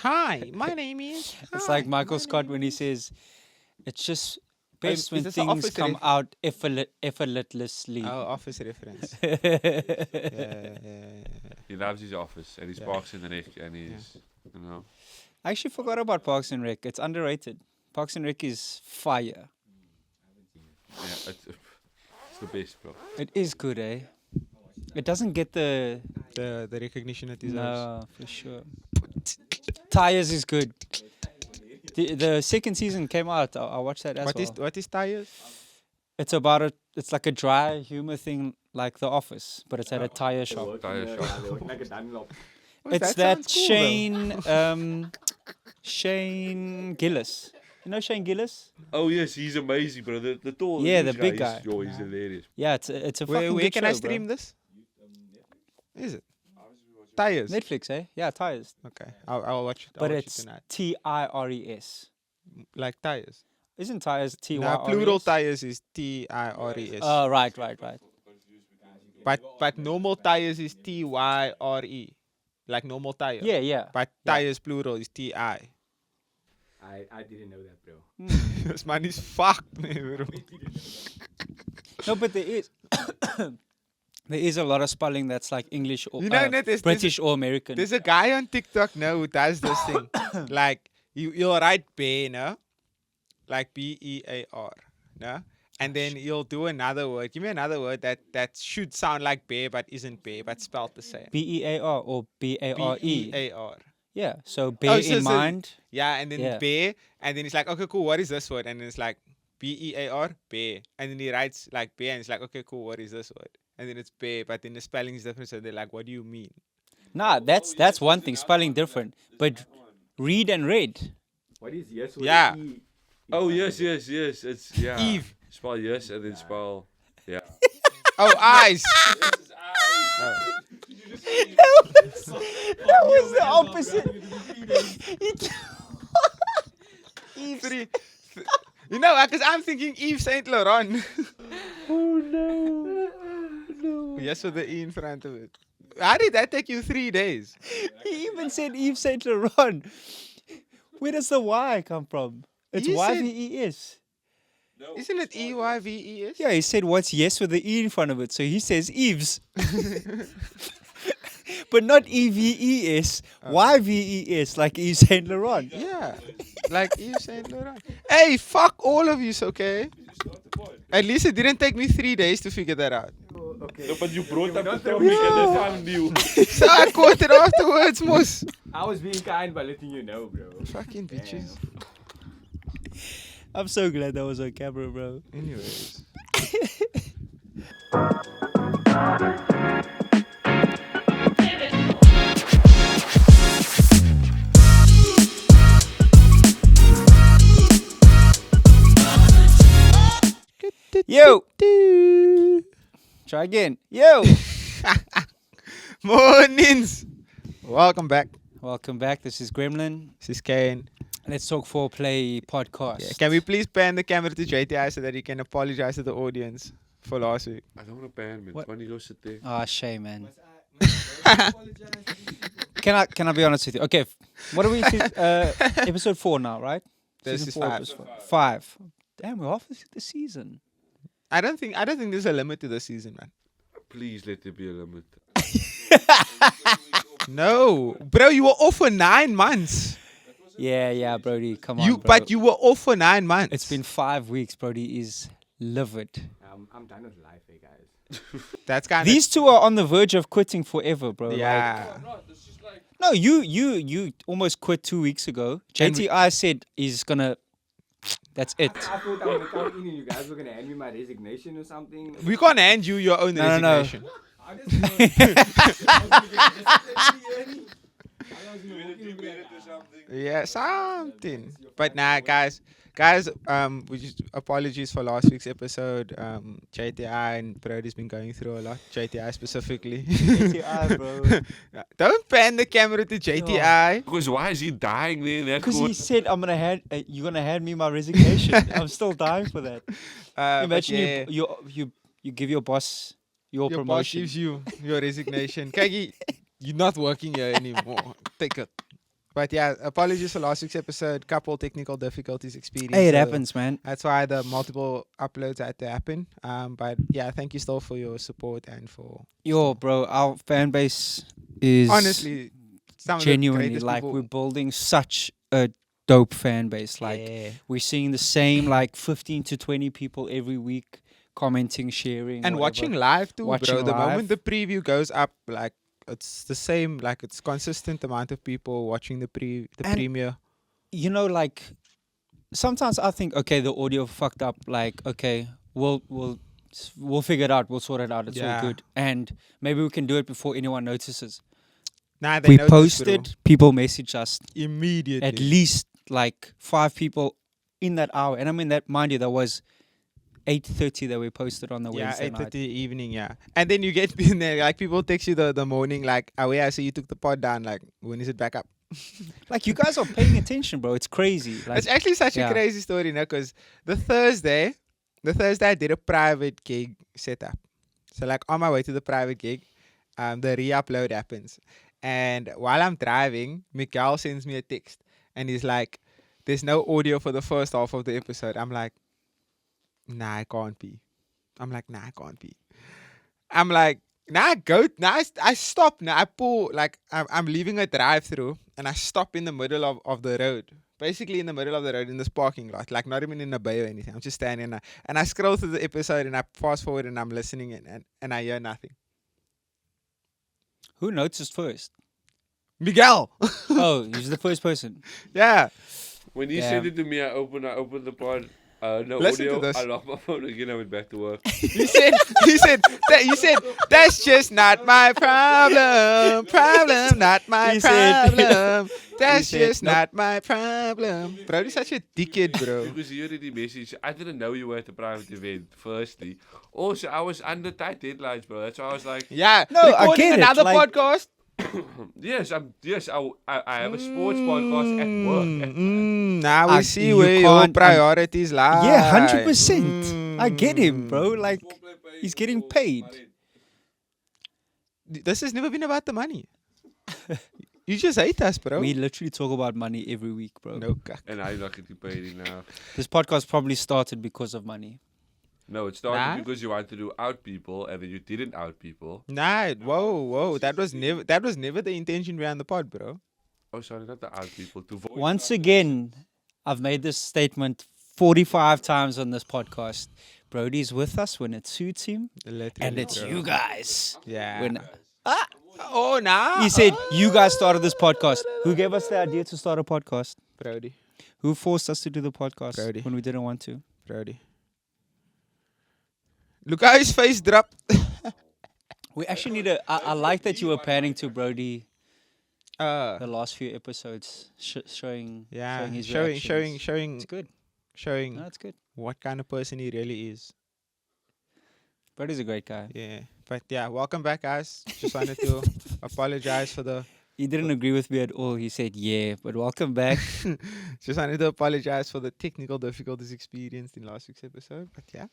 Hi, my name is. It's Hi, like Michael my Scott name when he is- says, "It's just Oh, best is when this an things Office come ref- out effortlessly." Oh, Office reference. Yeah. He loves his office and his Yeah. Parks and Rec and his, you know. I actually forgot about Parks and Rec. It's underrated. Parks and Rec is fire. Yeah, it's the best, bro. It is good, eh? It doesn't get the The recognition it deserves. no for sure. Tires is good. The second season came out. I watched that as well. What is tires? It's about a. It's like a dry humor thing, like The Office, but it's at a tire shop. Tire shop. It's that Shane Gillis. You know Shane Gillis? Oh yes, he's amazing, bro. The tall, Yeah, huge the big He's, guy. yo, he's hilarious. Yeah, it's a fucking Where good can show, I stream this? Is it? Tires. Netflix, eh? Yeah, tires. Okay, I'll watch it. But I'll watch it's it tonight. TIRES. Like tires. Isn't tires TYRES? Now plural tires is TIRES. Oh, right. But normal tires is TYRE. Like normal tire. Yeah. But Yeah. tires plural is TI. I didn't know that, bro. This man is fucked, man, bro. No, but there is there is a lot of spelling that's like English or You know, there's British or American. There's a guy on TikTok now who does this thing. Like you'll write bear, no? Like BEAR, no? And then you'll do another word. Give me another word that should sound like bear but isn't bear but spelled the same. BEAR or BARE. BEAR. Yeah. So bear so- in so- mind. Yeah, and then Yeah. bear, and then it's like, okay, cool, what is this word? And then it's like BEAR, bear. And then he writes like bear, and it's like, okay, cool, what is this word? And then it's bear, but then the spelling is different, so they're like, what do you mean? Nah, that's one thing. Spelling different, but read and read. What is yes with Yeah. E? Oh yes. It's yeah. Eve. Spell yes and then spell yeah. Oh, eyes. That was the opposite. Three. You know, because I'm thinking Yves Saint Laurent. Oh no. Yes, with the E in front of it. How did that take you 3 days? He even said Yves Saint Laurent. Where does the Y come from? It's You said- YVES. Isn't it EYVES? Yeah, he said what's yes with the E in front of it, so he says Eves. But not EVES, YVES, like Yves Saint Laurent. Yeah. Like Yves Saint Laurent. Hey, fuck all of you, okay? At least it didn't take me 3 days to figure that out. Okay. No, but you brought up the topic and then found you. So I quoted afterwards, Moos. I was being kind by letting you know, bro. Fucking bitches. I'm so glad that was on camera, bro. Anyways. Yo! Try again. Yo! Mornings. Welcome back. Welcome back. This is Gremlin. This is KANE. Let's Talk Foreplay podcast. Yeah, can we please pan the camera to JTI so that he can apologize to the audience for last week? I don't want to ban man. What? Funny go sit there. Ah, shame, man. Can I be honest with you? Okay, what are we? Episode 4 now, right? This Season is 4, 5. episode 5. Damn, we're half the season. I don't think there's a limit to this season, man. Please let there be a limit. No, bro, you were off for 9 months. Yeah, Brody, come on, bro. But you were off for 9 months. It's been 5 weeks. Brody is livid. I'm done with life, hey guys. That's kind These two are on the verge of quitting forever, bro. of Like, yeah. no, you almost quit 2 weeks ago. JTI said he's gonna. That's it. I thought I would come in and you guys were gonna hand me my resignation or something. We can't hand you your own No. resignation. I just Yeah, something. But nah, guys, we just apologies for last week's episode. JTI and Brody's been going through a lot. JTI specifically. JTI, bro. Don't pan the camera to JTI. Because why is he dying there? Because he said, you're gonna hand me my resignation. I'm still dying for that. But Imagine yeah, you give your boss your boss promotion. gives you your resignation. Kagi, you're not working here anymore. Take it. But yeah, apologies for last week's episode. Couple technical difficulties experienced. Hey, it so happens, man. That's why the multiple uploads had to happen. But yeah, thank you still for your support and for Yo, bro, our fan base is honestly some of the genuinely greatest like people. we're building such a dope fan base. Like Yeah. we're seeing the same like 15 to 20 people every week commenting, sharing, And whatever. watching live too, Watching bro. The live. moment the preview goes up, like it's the same, like it's consistent amount of people watching the And- premiere. You know, like sometimes I think, okay, the audio fucked up. Like, okay, we'll figure it out. We'll sort it out. It's Yeah. all good. And maybe we can do it before anyone notices. Nah, they We noticed, bro. posted, people message us. Immediately. At least like 5 people in that hour. And I mean that, mind you, that was 8:30 that we posted on the Yeah, Wednesday 8:30 night. evening, yeah. And then you get in there, like people text you the morning, like, oh yeah, so you took the pod down, like, when is it back up? Like you guys are paying attention, bro. It's crazy. Like, It's actually such yeah. a crazy story, you know, because the Thursday I did a private gig setup. So like on my way to the private gig, the re-upload happens. And while I'm driving, Miguel sends me a text and he's like, there's no audio for the first half of the episode. I'm like, nah, it can't be. I'm like, nah, go. Nah, I stop. Now I pull, like, I'm leaving a drive through and I stop in the middle of the road. Basically in the middle of the road in this parking lot. Like, not even in a bay or anything. I'm just standing and I scroll through the episode and I fast forward and I'm listening and I hear nothing. who noticed first? Miguel! Oh, he's the first person. Yeah. When he Damn. sent it to me, I opened the pod. No Listen to audio. this. I lost my phone again. I went back to work. You said, that's just not my problem. Problem, not my He said- problem. That's said, just nope. not my problem. Bro, you're such a dickhead, bro. Because he already messaged. I didn't know you were at the private event. Firstly, also I was under tight deadlines, bro. That's why I was like, Yeah. No, I recording get it, another like- podcast. yes, I have a sports podcast at work. Now we see you where your can't- priorities lie. Yeah, 100%. I get him, bro. Like he's getting paid. This has never been about the money. You just hate us, bro. We literally talk about money every week, bro. No, cuck. And I'm not getting paid enough. This podcast probably started because of money. No, it started Nah. because you wanted to out people and then you didn't out people. Nah, whoa. That was never the intention behind the pod, bro. Oh, sorry, not the out people. To voice Once again, I've made this statement 45 times on this podcast. Brody's with us when it suits him, Literally, and it's bro. you guys. Yeah. When Oh, nah. he said you guys started this podcast. Who gave us the idea to start a podcast? Brody. Who forced us to do the podcast Brody. when we didn't want to? Brody. Look how his face dropped. We actually need I like that you were panning to Brody the Uh, last few episodes, showing yeah. showing his Showing, reactions. It's good. showing No, it's good. what kind of person he really is. Brody's a great guy. Yeah. But yeah, welcome back, guys. Just wanted to apologize for the. He didn't agree with me at all. He said, "Yeah, but welcome back." Just wanted to apologize for the technical difficulties experienced in last week's episode. But yeah,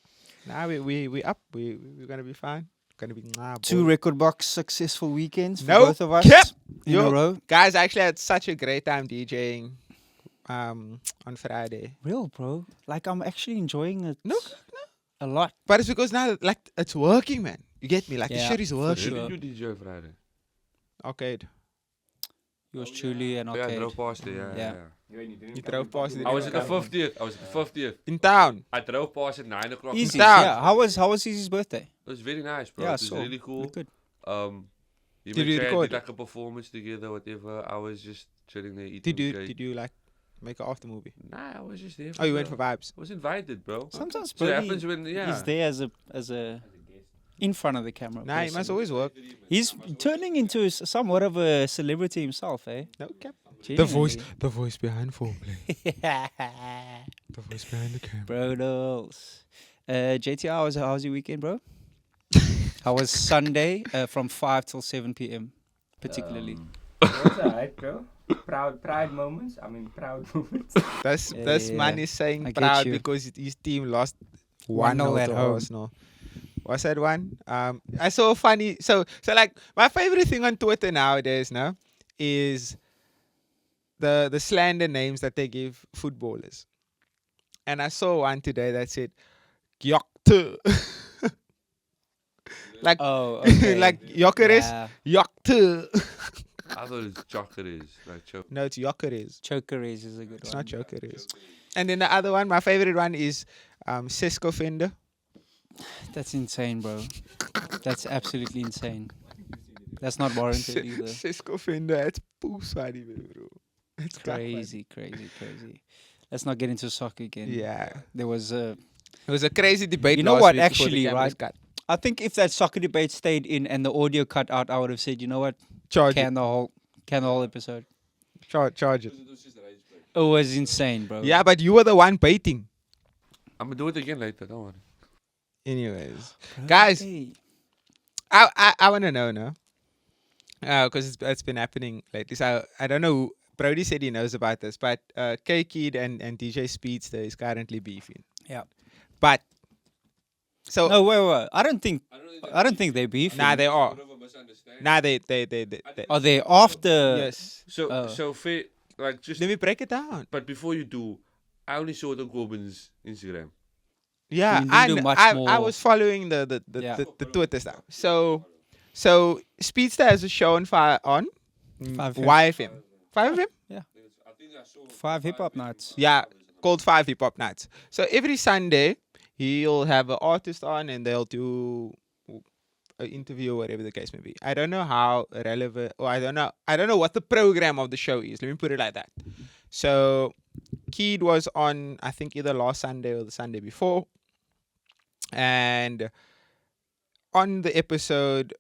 now we up. We're gonna be fine. Gonna be Two record box successful weekends for Nope. both of us Yep. in Yo. a row. Guys, I actually had such a great time DJing on Friday. Real, bro. Like I'm actually enjoying it. No, a lot. But it's because now like it's working, man. You get me? Like the Yeah, shit is for working. sure. Did you DJ Friday? Okay. Yours truly and Oh, yeah, I okay. drove past it. Yeah, Yeah. yeah. You drove past it. I was at the 50th. In town. I drove past at 9 o'clock. Easy. Down. Yeah. How was Easy's birthday? It was very nice, bro. Yeah, it was so really cool. Good. He Did you did record? like a performance together, whatever. I was just chilling there eating cake. Did you like make an after movie? Nah, I was just there. Oh, you went the- for vibes. I was invited, bro. Sometimes So it Brody happens when, yeah. is there as a in front of the camera. Nah, he person. must always work. He's turning into somewhat of a celebrity himself, eh? No cap. Genuinely. The voice behind Foreplay. The voice behind the camera. Brodos. JT, how's your weekend, bro? How was Sunday from 5 till 7 p.m. particularly? That's alright, bro. Pride moments. I mean, proud moments. This man Yeah. is saying I get proud you. because his team lost 1-0 1-0 at to home. Arsenal. What's that one? I saw a funny. So like my favorite thing on Twitter nowadays, now, is the slander names that they give footballers. And I saw one today that said Gyokte. like Oh, okay. like Jokeres, Yeah. Gyokte. I thought it's Jokeres, like choke. No, it's Jokeres. Chokeres is a good It's one. not Jokeres. And then the other one, my favorite one is Cisco Fender. That's insane, bro. That's absolutely insane. That's not warranted either. Cisco Fender, it's poeswaardig, bro. It's Crazy. Let's not get into soccer again. Yeah. There was a. It was a crazy debate. You know last what, week before actually, the cameras right? cut. I think if that soccer debate stayed in and the audio cut out, I would have said, you know what, Charge can the whole episode. it. Charge it. It was insane, bro. Yeah, but you were the one baiting. I'm gonna do it again later. Don't worry. Anyways, Bro, guys, hey. I want to know now. Because it's been happening lately. So I don't know. Brodi said he knows about this, but K.Keed and DJ Speedsta is currently beefing. Yeah. But so No, wait. I don't think they're beefing. nah, they are. Nah, they. Are they after? Yes. So so fair, like just. Let me break it down. But before you do, I only saw it on Corbin's Instagram. Yeah, You didn't do much I more. was following the Yeah. Twitter stuff. So Speedsta has a show on 5FM. YFM. 5FM? 5 hip hop nights. Yeah, called 5 Hip Hop Nights. So every Sunday he'll have an artist on and they'll do an interview or whatever the case may be. I don't know how relevant, or I don't know what the program of the show is. Let me put it like that. So Keed was on, I think, either last Sunday or the Sunday before, and on the episode,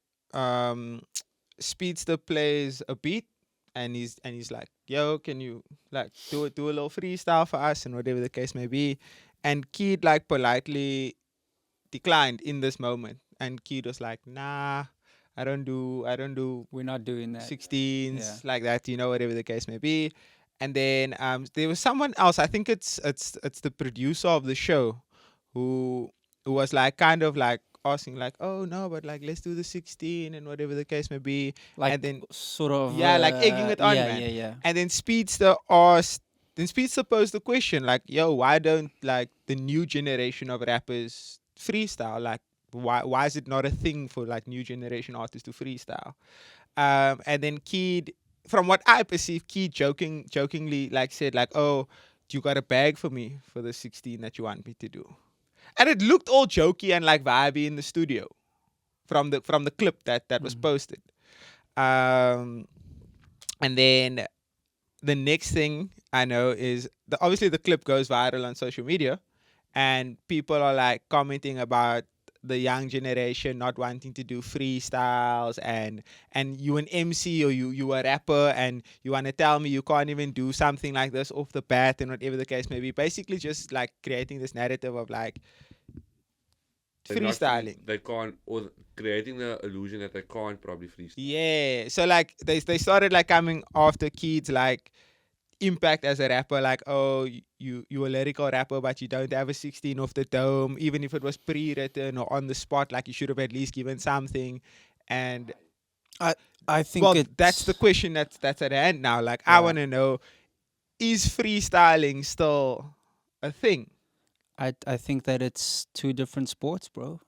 Speedster plays a beat, and he's like, "Yo, can you like do a little freestyle for us?" and whatever the case may be. And Keed like politely declined in this moment, and Keed was like, "Nah, I don't do We're not doing that. 16s Yeah. like that, whatever the case may be." And then there was someone else. I think it's the producer of the show who was like kind of like asking like, "Oh no, but like let's do the 16 and whatever the case may be." Like and then sort of. yeah, like egging it on, yeah, man. Yeah. And then Speedster posed the question like, "Yo, why don't like the new generation of rappers freestyle? Like, why is it not a thing for like new generation artists to freestyle?" And then Keed, from what I perceive, Keed jokingly like said like, "Oh, you got a bag for me for the 16 that you want me to do?" And it looked all jokey and like vibey in the studio from the clip that was posted. And then the next thing I know is obviously the clip goes viral on social media, and people are like commenting about the young generation not wanting to do freestyles, and you an MC or you a rapper and you want to tell me you can't even do something like this off the bat and whatever the case may be. Basically just like creating this narrative of like freestyling. They can't, or creating the illusion that they can't probably freestyle. Yeah. So like they started like coming after Keeds like impact as a rapper, like, "Oh, you a lyrical rapper but you don't have a 16 off the dome, even if it was pre-written or on the spot, like you should have at least given something." And I think well, that's the question that's at hand now. Like I want to know, is freestyling still a thing? I think that it's two different sports, bro.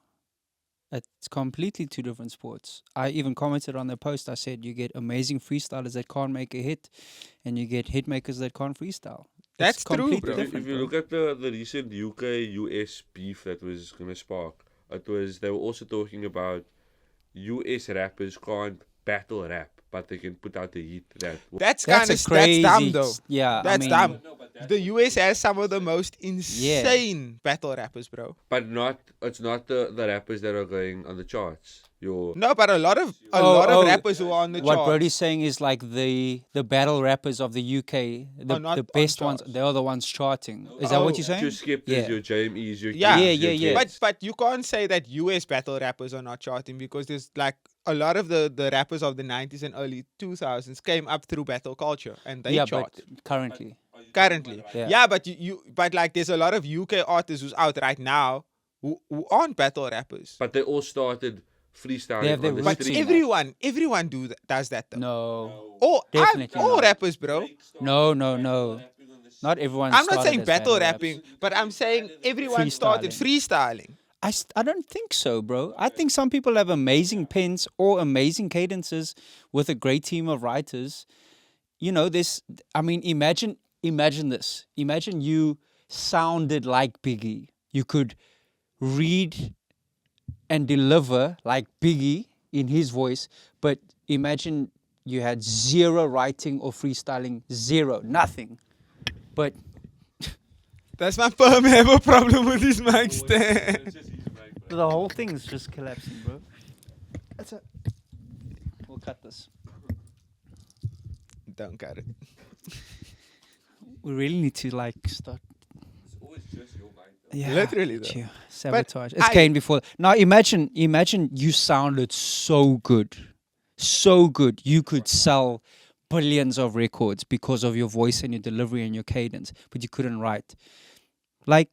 It's completely two different sports. I even commented on the post. I said you get amazing freestylers that can't make a hit, and you get hit makers that can't freestyle. That's It's true, completely bro. different, If you bro. look at the recent UK-US beef that was gonna spark, they were also talking about US rappers can't battle rap, but they can put out the heat that. That's That's kind a of crazy. that's dumb though. Yeah, That's I mean, dumb. The US has some of the most insane battle rappers, bro. But it's not the rappers that are going on the charts. No, but a lot of rappers who are on the What charts. Brody's saying is like the battle rappers of the UK, not the on best ones, charts. they are the ones charting. Is that what you're saying? Your Skeptas, Yeah. your JMEs, your Yeah. Kids, your Yeah. Kids. But you can't say that US battle rappers are not charting, because there's like a lot of the rappers of the 90s and early 2000s came up through battle culture and they Yeah, chart but currently. currently. Yeah. Yeah, but but like there's a lot of UK artists who's out right now who aren't battle rappers. But they all started freestyling They have their on the But routine. street. everyone does that though. No. All Definitely all not. rappers, bro. No. Not everyone I'm not started saying as battle raps. rapping, but I'm saying everyone started freestyling. I don't think so, bro. I think some people have amazing pens or amazing cadences with a great team of writers. You know, this, I mean, imagine this. Imagine you sounded like Biggie. You could read and deliver like Biggie in his voice, but imagine you had zero writing or freestyling, zero, nothing. But That's my perm have a problem with his mic stand. the whole thing is just collapsing, bro. We'll cut this. Don't cut it. We really need to like start. It's always just your mind. Yeah, Literally, though. chill. Sabotage. It's I- Kane before. Now imagine you sounded so good, so good. You could sell billions of records because of your voice and your delivery and your cadence, but you couldn't write. Like,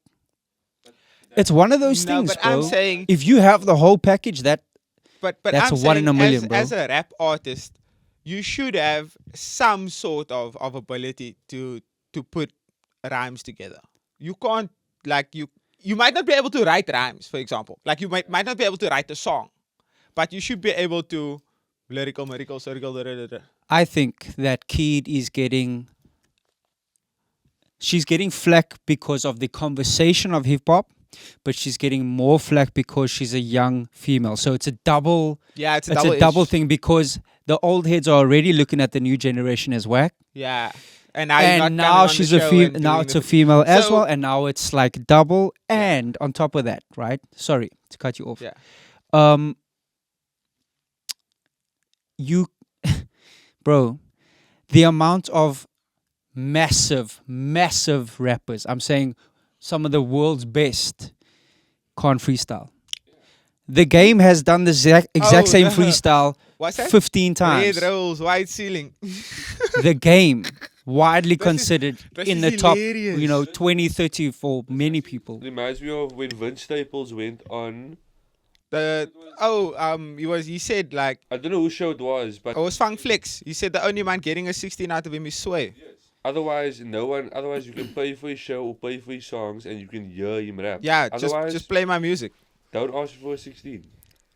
it's one of those No, things, but bro. I'm saying, If you have the whole package, but that's I'm a one in a saying million, as bro. a rap artist, you should have some sort of ability to put rhymes together. You can't like you might not be able to write rhymes, for example. Like you might not be able to write a song, but you should be able to lyrical, miracle, circle. I think that K.Keed is she's getting flack because of the conversation of hip hop, but she's getting more flack because she's a young female. So it's a double. Yeah, it's a It's double. a double thing because the old heads are already looking at the new generation as whack. Yeah, and now, you're not And coming now on the she's a show female. and Now doing it's the a female as So- well, and now it's like double. And on top of that, right? Sorry to cut you off. Yeah. You, bro, the amount of massive rappers. I'm saying some of the world's best can't freestyle. The game has done the exact same the- freestyle What's that? 15 times. Red rolls, white ceiling. The game widely That is- considered that in is the top, hilarious. 20, 30 for many people. It reminds me of when Vince Staples went on. He said like I don't know whose show it was, but it was Funk Flex. He said the only man getting a 16 out of him is Sway. otherwise no one. Otherwise you can pay for his show or pay for his songs and you can hear him rap. Yeah, Otherwise, just play my music. don't ask for a 16.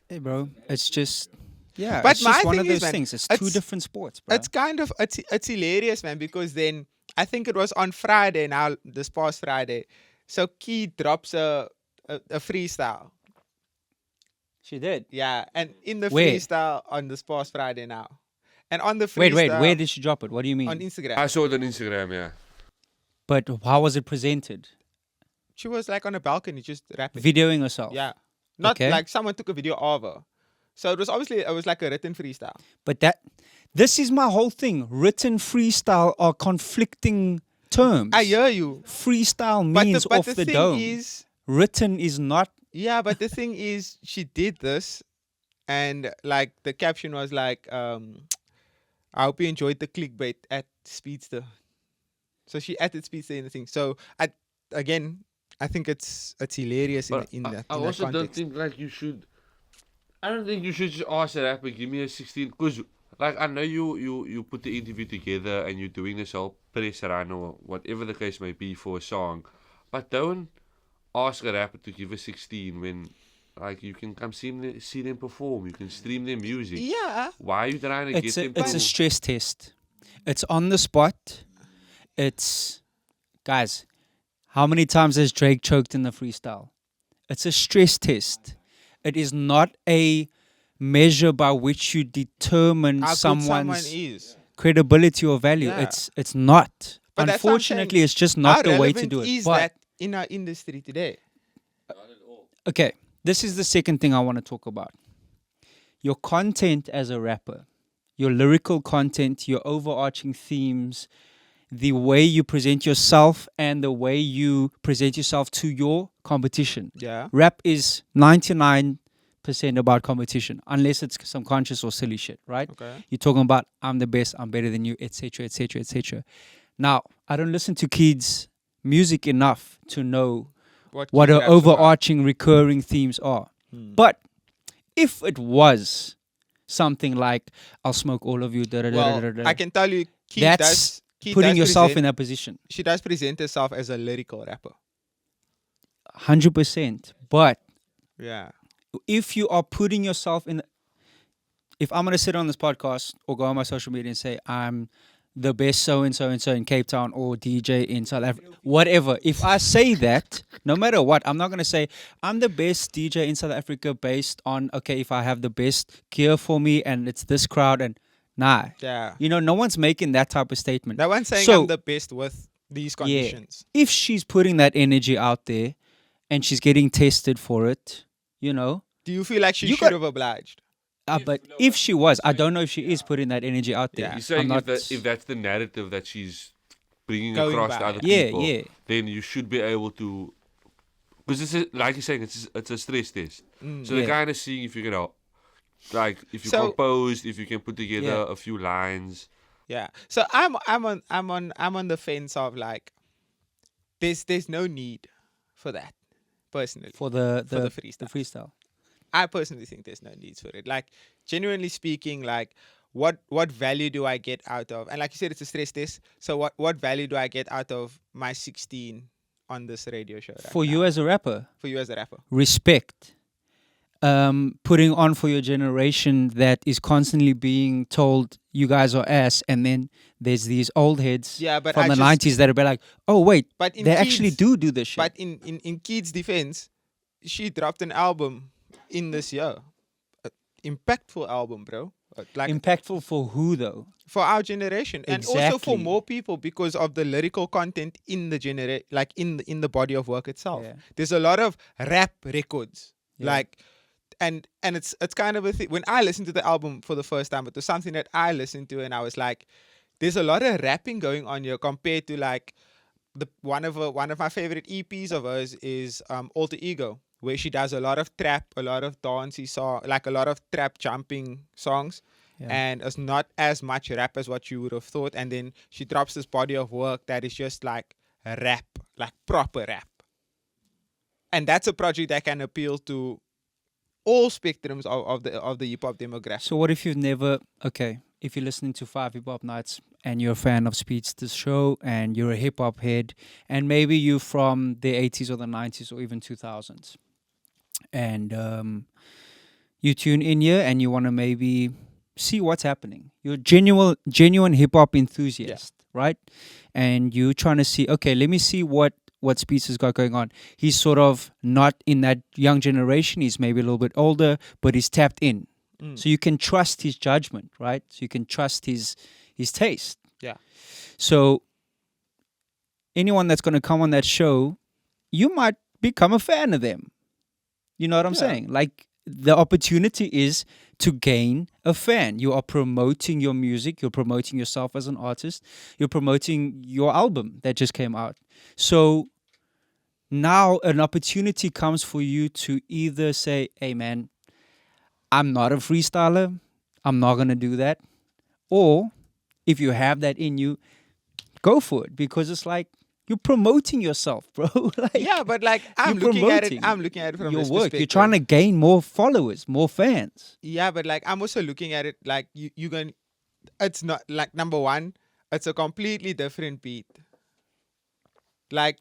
Hey, bro, it's just, yeah, But it's just my one of thing is, those man, things. It's two it's- different sports, bro. It's kind of it's hilarious, man, because then I think it was on Friday now, this past Friday. So Key drops a freestyle. She did. Yeah, and in the Where? freestyle on this past Friday now. And on the freestyle Wait, where did she drop it? What do you mean? on Instagram. I saw it on Instagram, yeah. But how was it presented? She was like on a balcony just rapping. Videoing herself. Yeah. Not Okay. like someone took a video of her. So it was like a written freestyle. But this is my whole thing. Written freestyle are conflicting terms. I hear you. Freestyle But means the off the thing dome. is, Written is not. yeah, but the thing is, she did this, and like the caption was like, "I hope you enjoyed the clickbait at Speedsta." So she added Speedsta in the thing. So I think it's hilarious But in that. I in that also don't context. think like you should. I don't think you should just ask a rapper, give me a 16. Because, like, I know you put the interview together and you're doing this whole press run or whatever the case may be for a song. But don't ask a rapper to give a 16 when, like, you can come see them perform. You can stream their music. Yeah. Why are you trying to It's get them a to... stress test. It's on the spot. Guys, how many times has Drake choked in the freestyle? It's a stress test. It is not a measure by which you determine How good someone someone's is. credibility or value. Yeah. It's not. But that's what I'm Unfortunately, saying. it's just How not the way to relevant do it. is But- that in our industry today? Okay, this is the second thing I want to talk about. Your content as a rapper, your lyrical content, your overarching themes, the way you present yourself and the way you present yourself to your competition. Yeah. Rap is 99% about competition, unless it's some conscious or silly shit, right? Okay. You're talking about I'm the best, I'm better than you, etc., etc., etc. Now, I don't listen to kids' music enough to know what Keith her raps about. overarching recurring themes are. But if it was something like I'll smoke all of you, Well, I can tell you, that's Keith putting does yourself present, in that position. She does present herself as a lyrical rapper. 100%. But Yeah. if you are putting yourself in, if I'm going to sit on this podcast or go on my social media and say I'm the best so and so and so in Cape Town or DJ in South Africa, whatever, if I say that, no matter what, I'm not going to say I'm the best DJ in South Africa based on, okay, if I have the best gear for me and it's this crowd, and nah. Yeah. You know, no one's making that type of statement. No one's saying So- I'm the best with these Yeah. conditions. If she's putting that energy out there and she's getting tested for it, you know, Do you feel like she You should got- have obliged? but if she was, I don't know if she is putting that energy out there. Yeah. You're saying I'm not, if that's the narrative that she's bringing Going across by, to other yeah, people, yeah. then you should be able to, because it's like you're saying, it's a stress test. So they're Yeah. kind of seeing if you can, like, if you So- composed, if you can put together Yeah. a few lines. Yeah. So I'm on the fence of like there's no need for that, personally. for the For the freestyle. The freestyle. I personally think there's no need for it. Like, genuinely speaking, like what value do I get out of, and like you said, it's a stress test. So what value do I get out of my 16 on this radio show right For now? you as a rapper, For you as a rapper. respect. Putting on for your generation that is constantly being told you guys are ass, and then there's these old heads Yeah, but from I the just- 90s that are be like, oh wait, But in they actually Keith's- do this shit. But in Keith's defense, she dropped an album in this year. Impactful album, bro. Like Impactful for who though? for our generation, and also for Exactly. more people because of the lyrical content in the like in the body of work itself. Yeah. There's a lot of rap records, Yeah. like, and it's kind of a thing. When I listened to the album for the first time, it was something that I listened to, and I was like, there's a lot of rapping going on here compared to like one of my favorite EPs of hers is Alter Ego, where she does a lot of trap, a lot of dancey song, like a lot of trap jumping songs. Yeah. And it's not as much rap as what you would have thought. And then she drops this body of work that is just like rap, like proper rap. And that's a project that can appeal to all spectrums of the hip hop demographic. So what if you've never, okay, if you're listening to 5 Hip Hop Nights and you're a fan of Speedsta's show and you're a hip hop head and maybe you're from the 80s or the 90s or even 2000s and you tune in here and you want to maybe see what's happening. You're a genuine hip hop enthusiast, right? And you're trying to see, okay, let me see what Speedsta's got going on. He's sort of not in that young generation. He's maybe a little bit older, but he's tapped in. So you can trust his judgment, right? So you can trust his taste. Yeah. So anyone that's going to come on that show, you might become a fan of them. You know what I'm Yeah. saying? Like the opportunity is to gain a fan. You are promoting your music. You're promoting yourself as an artist. You're promoting your album that just came out. So now an opportunity comes for you to either say, hey man, I'm not a freestyler. I'm not going to do that. Or if you have that in you, go for it, because it's like you're promoting yourself, bro. Like, Yeah, but like I'm you're looking at it. promoting I'm looking at it from your this work. You're perspective. trying to gain more followers, more fans. Yeah, but like I'm also looking at it like you going. It's not like, number one, it's a completely different beat. Like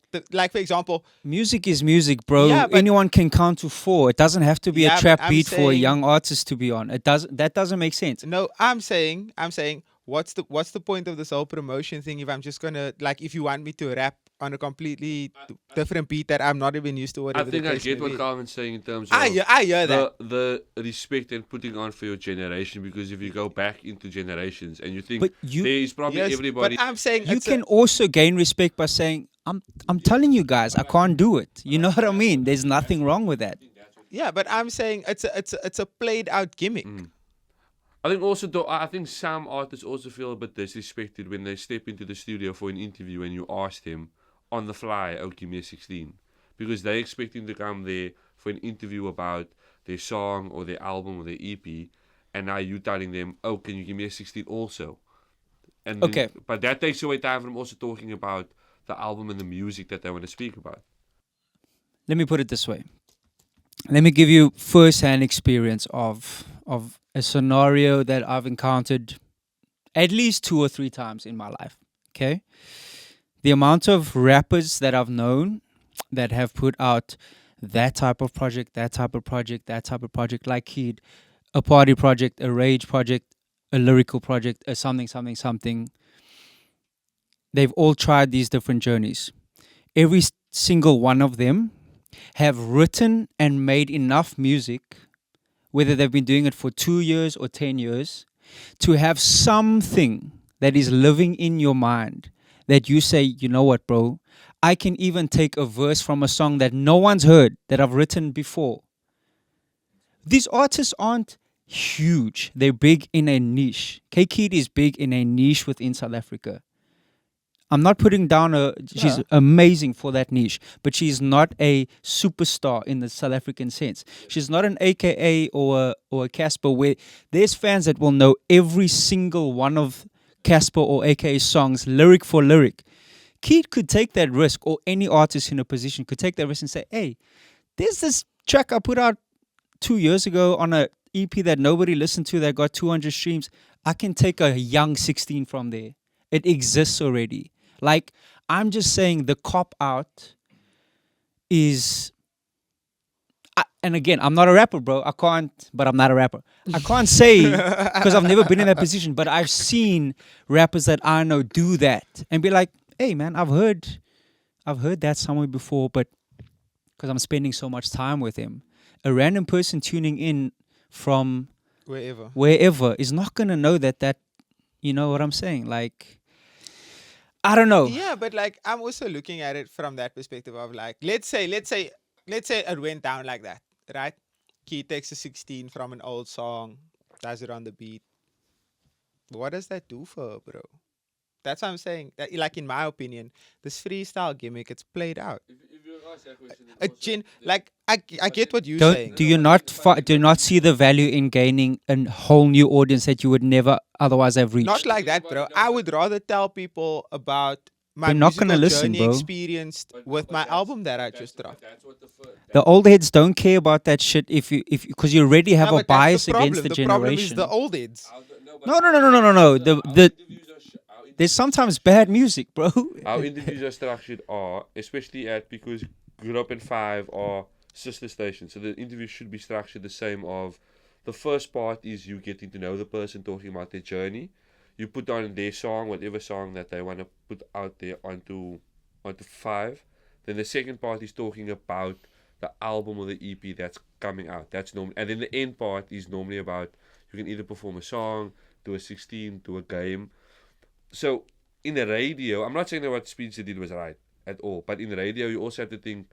for example, Music is music, bro. Yeah, but- Anyone can count to 4. It doesn't have to be Yeah, a but trap I'm beat for a saying- young artist to be on. That doesn't make sense. no, I'm saying, what's the point of this whole promotion thing if I'm just gonna, like, if you want me to rap on a completely different beat that I'm not even used to, I whatever think the I case get may what be. Carmen's saying in terms of I hear that. the respect and putting on for your generation, because if you go back into generations and you think But you- there is probably Yes, everybody. but I'm saying You it's can also gain respect by saying, I'm telling you guys, I can't do it. You know what I mean? There's nothing wrong with that. yeah, but I'm saying it's a played out gimmick. I think also though, I think some artists also feel a bit disrespected when they step into the studio for an interview and you ask them on the fly, oh, give me a 16, because they're expecting to come there for an interview about their song or their album or their EP, and now you telling them, oh, can you give me a 16 also? And then- Okay. but that takes away time from also talking about the album and the music that they want to speak about. Let me put it this way. let me give you first-hand experience of a scenario that I've encountered at least 2 or 3 times in my life. Okay, the amount of rappers that I've known that have put out that type of project, that type of project, that type of project, like K.Keed, a party project, a rage project, a lyrical project, a something, something, something. They've all tried these different journeys. Every single one of them have written and made enough music, whether they've been doing it for 2 years or 10 years, to have something that is living in your mind that you say, you know what, bro, I can even take a verse from a song that no one's heard that I've written before. These artists aren't huge. They're big in a niche. K.Keed is big in a niche within South Africa. I'm not putting down she's amazing for that niche, but she's not a superstar in the South African sense. She's not an AKA or a Casper, where there's fans that will know every single one of Casper or AKA songs, lyric for lyric. Keed could take that risk, or any artist in a position could take that risk and say, hey, there's this track I put out 2 years ago on a EP that nobody listened to that got 200 streams. I can take a young 16 from there. It exists already. Like, I'm just saying the cop out is, and again, I'm not a rapper, bro. I can't, but I'm not a rapper. I can't say, because I've never been in that position, but I've seen rappers that I know do that and be like, hey man, I've heard that somewhere before, but because I'm spending so much time with him, a random person tuning in from wherever is not gonna know that, you know what I'm saying? Like, I don't know. Yeah, but like I'm also looking at it from that perspective of like, let's say it went down like that, right? Key takes a 16 from an old song, does it on the beat. What does that do for her, bro? That's what I'm saying. That, like, in my opinion, this freestyle gimmick, it's played out. If you ask that question, I get what you're saying. Do you not see the value in gaining a whole new audience that you would never otherwise have reached? Not like that, bro. I would rather tell people about my They're not gonna musical listen, journey bro. experienced with my album that I just dropped. The old heads don't care about that shit because you already have No, a but that's bias the problem. against the The problem is generation. the old heads. No. There's sometimes bad music, bro. Our interviews are structured especially because Grew Up in 5 are sister stations, so the interview should be structured the same. Of the first part is you getting to know the person, talking about their journey. You put on their song, whatever song that they want to put out there onto 5. Then the second part is talking about the album or the EP that's coming out. That's normal. And then the end part is normally about, you can either perform a song, do a 16, do a game. So in the radio, I'm not saying that what Speedsta did was right at all, but in the radio you also have to think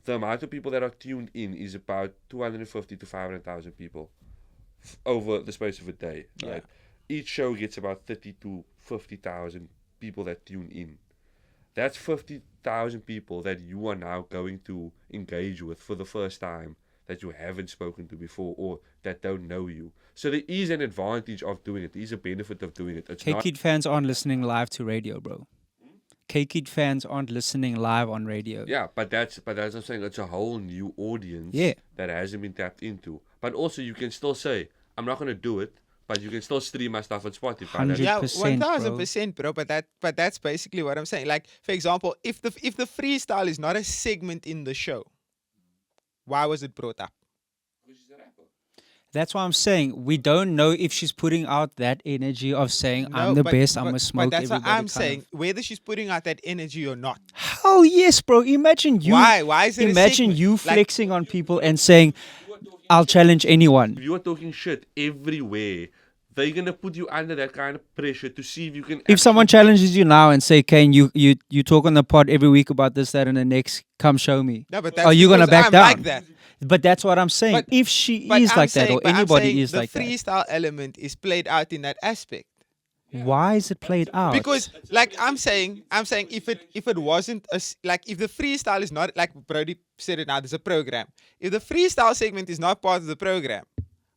the amount of people that are tuned in is about 250 to 500,000 people over the space of a day. Yeah. Right? Each show gets about 30 to 50,000 people that tune in. That's 50,000 people that you are now going to engage with for the first time, that you haven't spoken to before or that don't know you. So there is an advantage of doing it. There is a benefit of doing it. It's not K.Keed fans aren't listening live to radio, bro. K.Keed fans aren't listening live on radio. Yeah, but that's what I'm saying. It's a whole new audience that hasn't been tapped into. But also you can still say, I'm not going to do it, but you can still stream my stuff on Spotify. 100%, Yeah, bro. 1000%, bro. But that's basically what I'm saying. Like, for example, if the freestyle is not a segment in the show, why was it brought up? That's why I'm saying we don't know if she's putting out that energy of saying, I'm the best, I'm going to smoke But that's what everybody. I'm saying. Whether she's putting out that energy or not. Oh, yes, bro. Imagine you. Why is it a Imagine segment? you Like- flexing on people and saying, I'll challenge anyone. If you are talking shit everywhere, they're going to put you under that kind of pressure to see if you can... If someone challenges you now and say, Kane, you talk on the pod every week about this, that, and the next, come show me. No, but that's Are you gonna because back I'm down? like that. But that's what I'm saying. But- If she But is I'm like that, saying- or but I'm anybody saying is like the that, freestyle element is played out in that aspect. why is it played out? Because, like, I'm saying, if it wasn't if the freestyle is not, like Brodi said it now, there's a program. If the freestyle segment is not part of the program,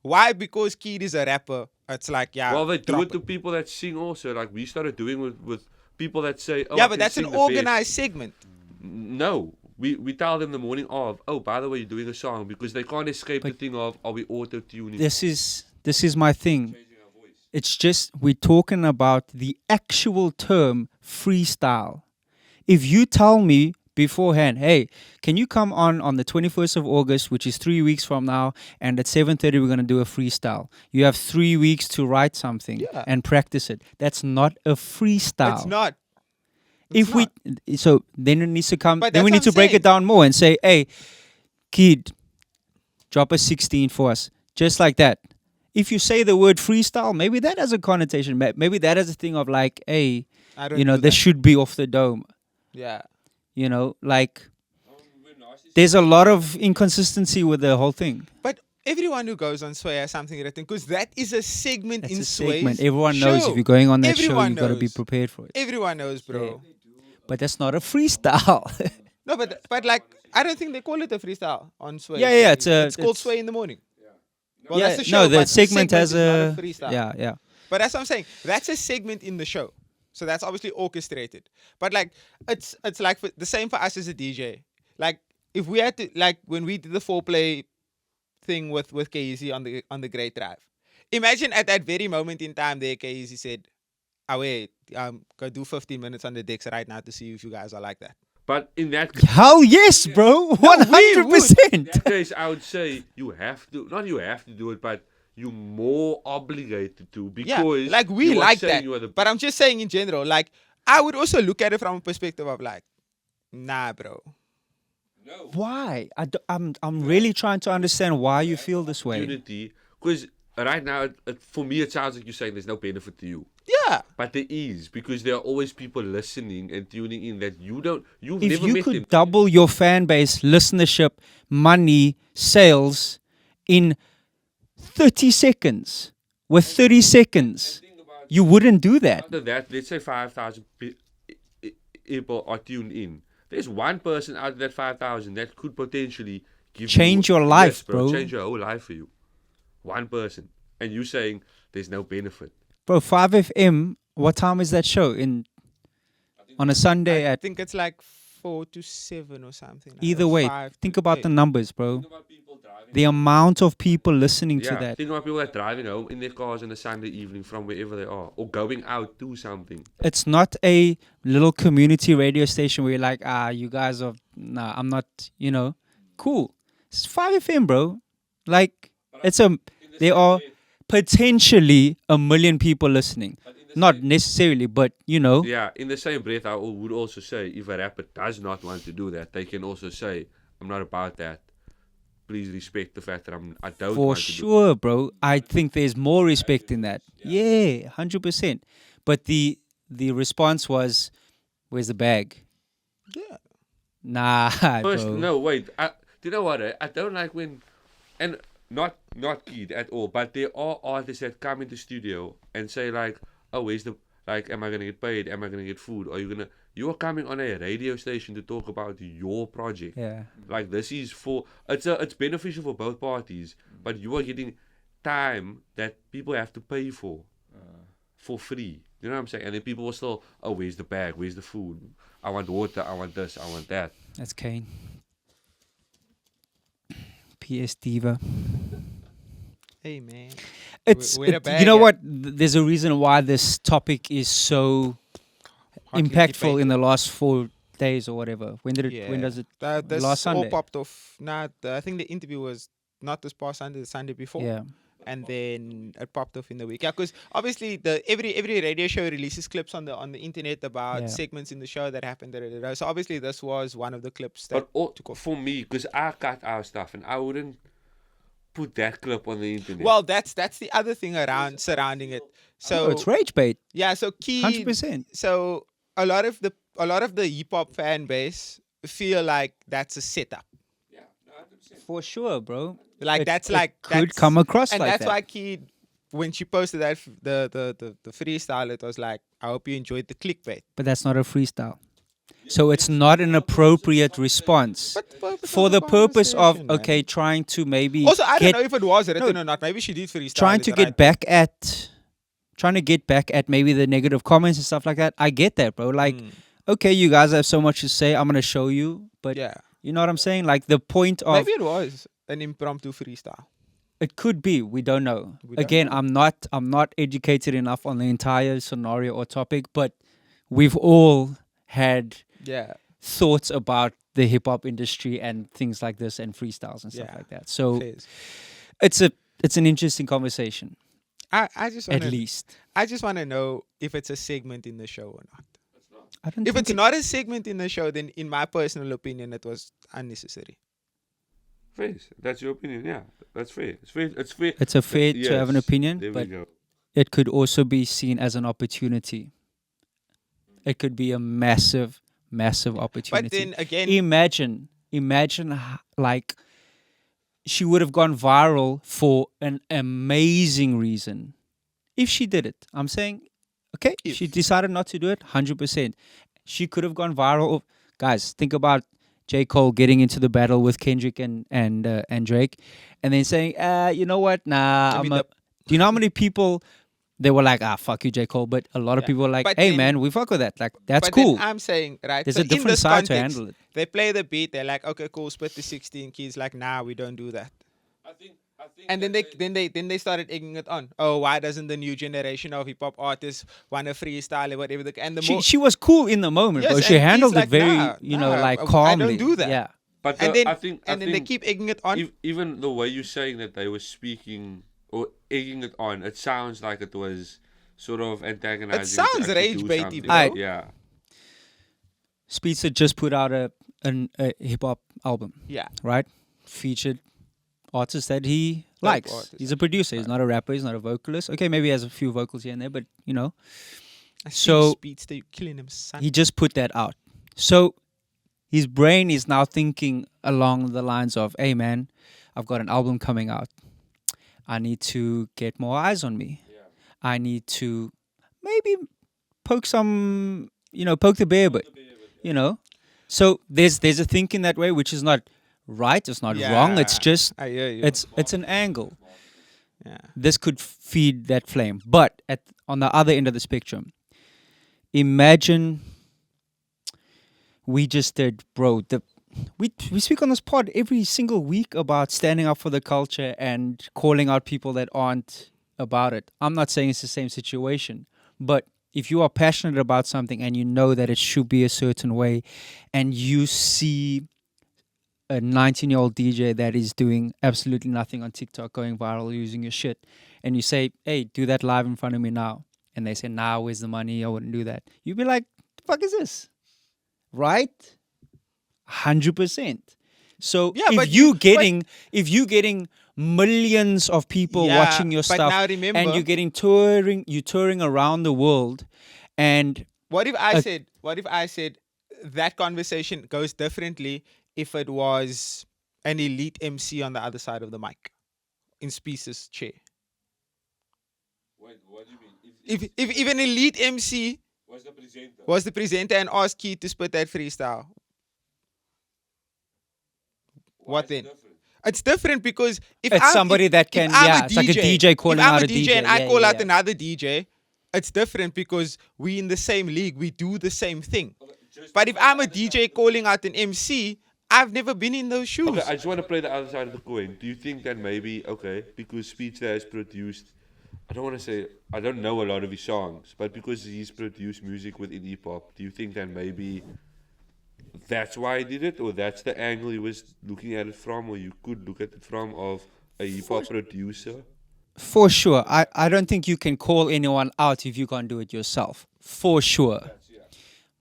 why? Because Keed is a rapper. It's like, yeah. Well, they do drop it to people that sing also. Like we started doing with people that say, oh, I Yeah, can but that's sing an the best. organized segment. No, we tell them the morning of, oh, by the way, you're doing a song, because they can't escape the thing of, are we auto-tuning? This is my thing. It's just we're talking about the actual term freestyle. If you tell me beforehand, hey, can you come on the 21st of August, which is 3 weeks from now, and at 7:30 we're gonna do a freestyle. You have 3 weeks to write something and practice it. That's not a freestyle. It's not. If we so then it needs to come. But Then we that's need what to I'm break it down more and say, hey, kid, drop a 16 for us, just like that. If you say the word freestyle, maybe that has a connotation. Maybe that has a thing of like, hey, I don't you know, do this that. should be off the dome. Yeah. You know, like there's a lot of inconsistency with the whole thing. But everyone who goes on Sway has something written, because that is a segment That's in a Sway's segment. Everyone knows show. if you're going on that show, Everyone you've got to be knows. prepared for it. Everyone knows, bro. But that's not a freestyle. No, but like, I don't think they call it a freestyle on Sway. Yeah, it's called it's- Sway in the morning. Well, yeah, that's the show. no, the but segment has is not a freestyle. yeah. But that's what I'm saying. That's a segment in the show. So that's obviously orchestrated. But like, it's like the same for us as a DJ. Like, if we had to, like, when we did the foreplay thing with K.Keed on the Great Drive, imagine at that very moment in time there, K.Keed said, "Oh wait, go do 15 minutes on the decks right now to see if you guys are like that." But in that Hell yes, bro. 100%. case, I would say you have to, not you have to do it, but you're more obligated to, because yeah, like we you are like saying that. you are the But I'm just saying in general, like, I would also look at it from a perspective of like, nah, bro. Why? I'm really trying to understand why you feel this way. unity, because right now, for me, it sounds like you're saying there's no benefit to you. Yeah. But there is, because there are always people listening and tuning in that you've If never you met could them. double your fan base, listenership, money, sales in 30 seconds, with 30 seconds, you wouldn't do that. After that, let's say 5,000 people are tuned in. There's one person out of that 5,000 that could potentially Change your life, bro. Change your whole life for you. One person. And you saying there's no benefit. Bro, 5FM, what time is that show? On a Sunday I at think it's like 4 to 7 or something. either or way. 5 Think to about 8. the numbers, bro. The amount of people listening to Yeah, that. think about people that are driving home in their cars on a Sunday evening from wherever they are, or going out to something. It's not a little community radio station where you're like, you guys are, nah, I'm not, you know, cool. It's 5FM, bro. Like, there are potentially 1 million people listening. Not necessarily, but, you know. Yeah, in the same breath, I would also say, if a rapper does not want to do that, they can also say, I'm not about that. Please respect the fact that I don't For want to do sure, bro. I think there's more respect in that. Yeah, 100%. But the response was, where's the bag? Yeah. Nah, First, bro. no, wait. Do you know what? I don't like when, and not Keed at all, but there are artists that come into studio and say like, oh, where's the, like, am I going to get paid? Am I going to get food? You are coming on a radio station to talk about your project. Yeah. Like, this is it's beneficial for both parties, but you are getting time that people have to pay for free. You know what I'm saying? And then people will still, oh, where's the bag? Where's the food? I want water. I want this. I want that. That's Kane. PS Diva. Hey, man. It's Where the you bag know at? what? There's a reason why this topic is so Hotly impactful in debated. the last 4 days or whatever. When does it? This Last all Sunday. popped off. I think the interview was not this past Sunday, the Sunday before. Yeah. And then it popped off in the week. Yeah, because obviously every radio show releases clips on the internet about Yeah. segments in the show that happened. So obviously this was one of the clips that But took off. for me, because I cut our stuff and I wouldn't put that clip on the internet. Well, that's the other thing surrounding it. So Oh, it's rage bait. yeah, so key 100%. So a lot of the hip hop fan base feel like that's a setup. For sure, bro. Like It- that's it like could that's, come across and like that's that. why Key, when she posted that the freestyle, it was like, I hope you enjoyed the clickbait. But that's not a freestyle. So it's not an appropriate response for the purpose of trying to maybe Also, I get, don't know if it was written No. or not. Maybe she did freestyle. trying it, to right? get back at maybe the negative comments and stuff like that. I get that, bro. Like, okay, you guys have so much to say. I'm gonna show you, but Yeah. You know what I'm saying? Like the point of Maybe it was an impromptu freestyle. it could be. We don't know. We don't Again, know. I'm not educated enough on the entire scenario or topic, but we've all had Yeah. thoughts about the hip hop industry and things like this and freestyles and stuff Yeah. like that. So Fairs. it's an interesting conversation, I just at wanna, least. I just want to know if it's a segment in the show or not. I don't If think it's not a segment in the show, then in my personal opinion, it was unnecessary. Fair. That's your opinion. Yeah, that's fair. It's fair. It's fair. it's a fair to have an Yes, opinion, There but we go. it could also be seen as an opportunity. It could be a massive, massive opportunity. But then again, imagine like she would have gone viral for an amazing reason if she did it. I'm saying, okay, she If. decided not to do it, 100%. She could have gone viral. Guys, think about J. Cole getting into the battle with Kendrick and Drake, and then saying, you know what? Nah, I mean, do you know how many people they were like, fuck you, J. Cole, but a lot of Yeah. people were like, But hey then- man, we fuck with that. Like that's but cool. then I'm saying, right? There's so a in different this side to context, handle it. They play the beat. They're like, okay, cool, split the 16 keys. Like, nah, we don't do that. I think. And then they started egging it on. Oh, why doesn't the new generation of hip hop artists want to freestyle or whatever? And the more She was cool in the moment, Yes, but she and he's handled like, it very, nah, like I don't calmly. do that. Yeah. But and then I think they keep egging it on. even the way you're saying that they were speaking or egging it on, it sounds like it was sort of antagonizing. It sounds to actually do rage-baity, something. bro. Aight. Yeah. Speedsta just put out a hip hop album, Yeah, right? Featured artists that he Dope likes. artists. He's a producer. He's not a rapper. He's not a vocalist. Okay, maybe he has a few vocals here and there, but you know, I see So- Speedsta, you killing him, son. he just put that out. So his brain is now thinking along the lines of, hey man, I've got an album coming out. I need to get more eyes on me. I need to maybe poke the bear a bit, you know. So there's a thinking that way, which is not right. It's not wrong. It's Yeah, just I hear you. it's an angle. Yeah. This could feed that flame. But on the other end of the spectrum, imagine we just did, bro. We speak on this pod every single week about standing up for the culture and calling out people that aren't about it. I'm not saying it's the same situation, but if you are passionate about something and you know that it should be a certain way, and you see a 19-year-old DJ that is doing absolutely nothing on TikTok, going viral, using your shit, and you say, hey, do that live in front of me now. And they say, nah, where's the money? I wouldn't do that. You'd be like, the fuck is this? Right? 100%. So Yeah, but if you getting millions of people Yeah, watching your but stuff, now remember- and you're touring around the world, and What if I said that conversation goes differently if it was an elite MC on the other side of the mic in Speedsta's chair? Wait, what do you mean? If an elite MC Was the presenter? was the presenter and asked Keed to spit that freestyle, what then? It's different because if it's I'm, somebody if, that if can, I'm yeah, it's like a DJ calling if I'm out a a DJ DJ. and I Yeah, call yeah, out yeah. another DJ, it's different because we in the same league. We do the same thing. But if I'm a DJ calling out an MC, I've never been in those shoes. Okay, I just want to play the other side of the coin. Do you think that maybe, okay, because Speedsta has produced, I don't want to say, I don't know a lot of his songs, but because he's produced music within hip hop, do you think that maybe that's why he did it, or that's the angle he was looking at it from, or you could look at it from, of a hip hop producer? For sure. I don't think you can call anyone out if you can't do it yourself. For sure.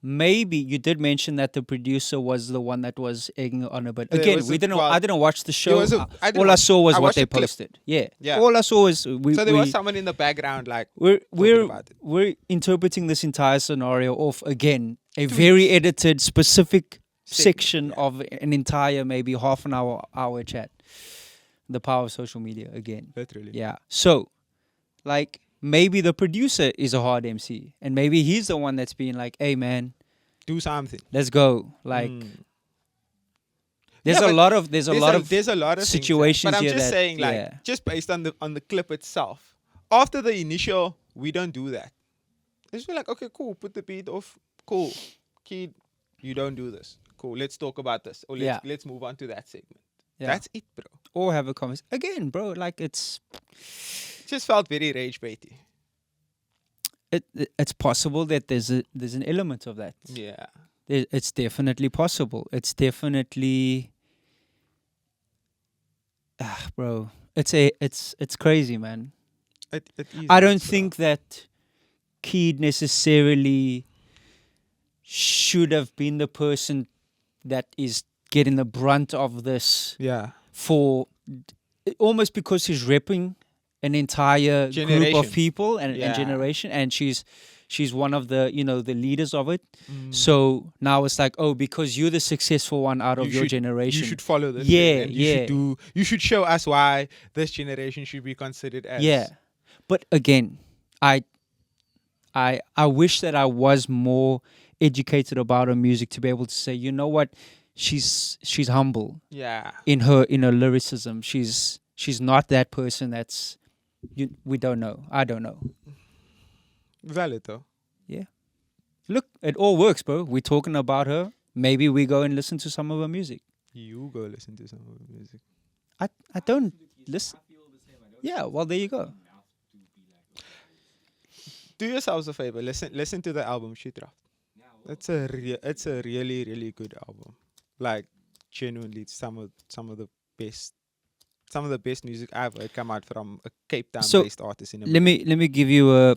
Maybe you did mention that the producer was the one that was egging on a bit. There Again, was a- well, I didn't watch the show. was a- I didn't All I watch- saw was I what watched they the clip. posted. Yeah. Yeah. All I saw was So there was someone in the background like we're about it. we're interpreting this entire scenario off again a very edited specific section of an entire maybe half an hour chat. The power of social media again. literally. Yeah. So, like, maybe the producer is a hard MC, and maybe he's the one that's being like, "Hey, man, Do something. let's go." Like, there's Yeah, a but lot of there's a lot of things, situations But I'm here just that- saying, like, yeah. just based on the clip itself. After the initial, we don't do that. It's like, okay, cool, put the beat off, cool, Keed, You don't do this. Cool. Let's talk about this. Or let's move on to that segment. Yeah. That's it, bro. Or have a conversation again, bro. Like It just felt very rage baity. it's possible that there's an element of that. Yeah. It's definitely possible. It's definitely, bro. It's crazy, man. It is I don't nuts, bro. think that Keed necessarily should have been the person that is getting the brunt of this Yeah. for almost because he's repping an entire group Generation. of people and Yeah. generation, and she's one of the the leaders of it. Mm. So now it's like, oh, because you're the successful one out of You your should- generation. You should follow this. Yeah, and yeah. You should show us why this generation should be considered as. Yeah, but again, I wish that I was more educated about her music to be able to say, you know what, she's humble Yeah. in her lyricism. She's not that person that's we don't know. I don't know. Valid though. Look, it all works, bro. We're talking about her. Maybe we go and listen to some of her music. You go listen to some of the music. I don't listen. Yeah, well, there you go. Do yourselves a favor. Listen to the album she dropped. It's a really really good album. Like genuinely some of the best music I've heard come out from a Cape Town So, based artist in Let me give you a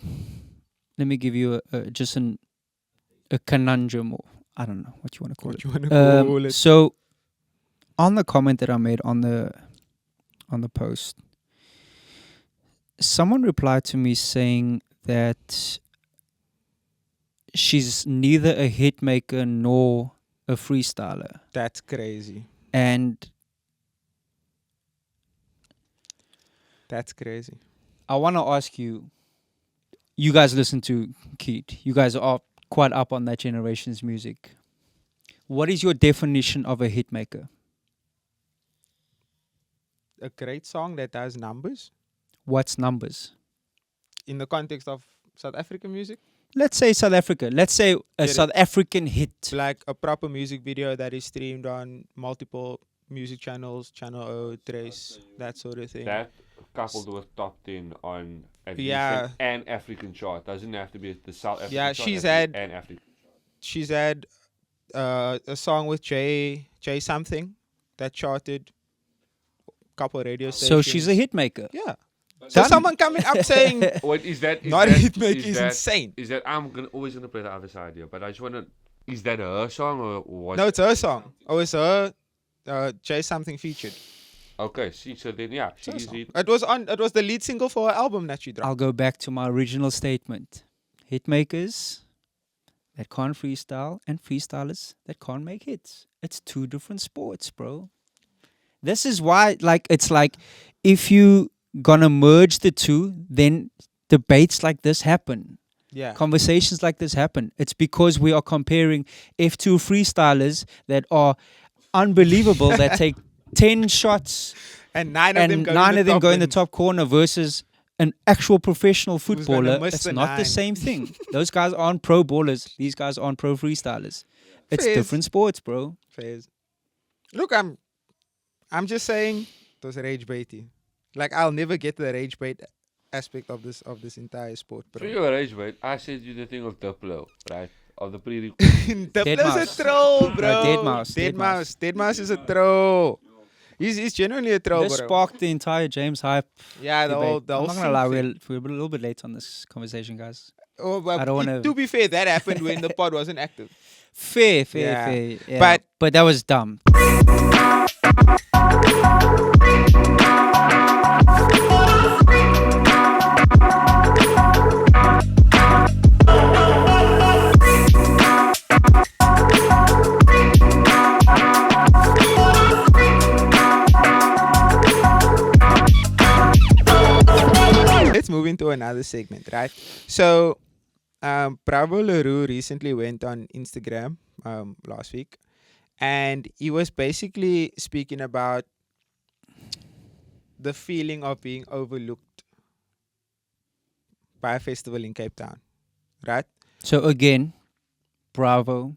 just a conundrum, or I don't know what you want to call What it. you wanna call it? So on the comment that I made on the post, someone replied to me saying that she's neither a hit maker nor a freestyler, That's crazy. and That's crazy. I want to ask you. You guys listen to Keed. You guys are quite up on that generation's music. What is your definition of a hit maker? A great song that has numbers What's numbers? in the context of South African music. Let's say South Africa. Let's say a Get it. South African hit. Like a proper music video that is streamed on multiple music channels, Channel O, Trace, that sort of thing. That coupled with top 10 on at least Yeah. an African chart. Doesn't have to be the South African Yeah, chart. she's has to had- be an African. She's had a song with J something that charted a couple radio stations. So she's a hit maker. Yeah. So Done. someone coming up saying Wait, is that not a that, hit maker is that, insane. Is that always gonna play the other side here? But I just wanna. Is that her song or what? No, it's her song. Oh, it's her. J something featured. Okay, see, so then yeah, It's her she's song. it. It was the lead single for her album that she dropped. I'll go back to my original statement. Hit makers that can't freestyle and freestylers that can't make hits. It's two different sports, bro. This is why, it's like, if you gonna merge the two, then debates like this happen. Yeah. Conversations like this happen. It's because we are comparing F2 freestylers that are unbelievable, that take 10 shots And nine of them go in the and- top corner versus an actual professional gonna footballer. miss It's the not the nine. same thing. Those guys aren't pro ballers. These guys aren't pro freestylers. It's Fairs. different sports, bro. Phase. Look, I'm just saying it was rage baity. Like I'll never get to the rage bait aspect of this entire sport, For bro. your age, mate, I sent you the thing of Duplo, right? Of the pre Diplo's Mouse. a troll, bro. Dead Mouse, Dead Dead Mouse. Mouse. Dead Mouse is a troll. He's genuinely a troll, This bro. sparked the entire James hype Yeah, the whole debate. I'm not scene gonna lie, thing. we're a little bit late on this conversation, guys. Oh, but I don't wanna- To be fair, that happened when the pod wasn't active. Fair. Yeah. Yeah. But that was dumb. Let's move into another segment, right? So, Bravo LaRue recently went on Instagram last week, and he was basically speaking about the feeling of being overlooked by a festival in Cape Town, right? So again, Bravo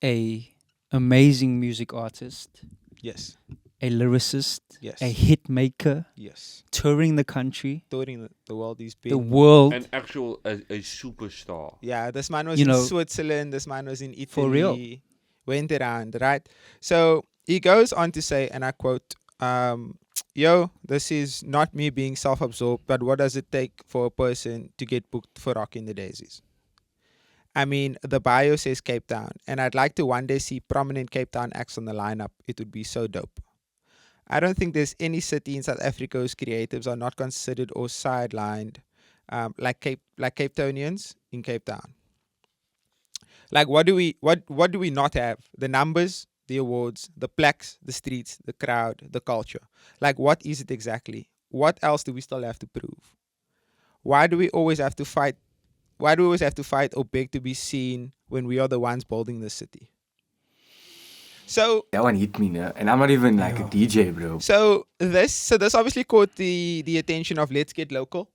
a amazing music artist, Yes. a lyricist, Yes. a hit maker, Yes. touring the country, Touring the world. He's the been. world, An actual a superstar. Yeah, this man was You in know, Switzerland. This man was in Italy. for real. Went around, right? So he goes on to say, and I quote, "Yo, this is not me being self-absorbed, but what does it take for a person to get booked for Rockin' the Daisies? I mean, the bio says Cape Town, and I'd like to one day see prominent Cape Town acts on the lineup. It would be so dope. I don't think there's any city in South Africa whose creatives are not considered or sidelined, like Cape Townians in Cape Town. Like, what do we not have? The numbers, the awards, the plaques, the streets, the crowd, the culture. Like, what is it exactly? What else do we still have to prove? Why do we always have to fight? Why do we always have to fight or beg to be seen when we are the ones building the city?" So That one hit me, no? And I'm not even like a DJ, bro. So this obviously caught the attention of Let's Get Local.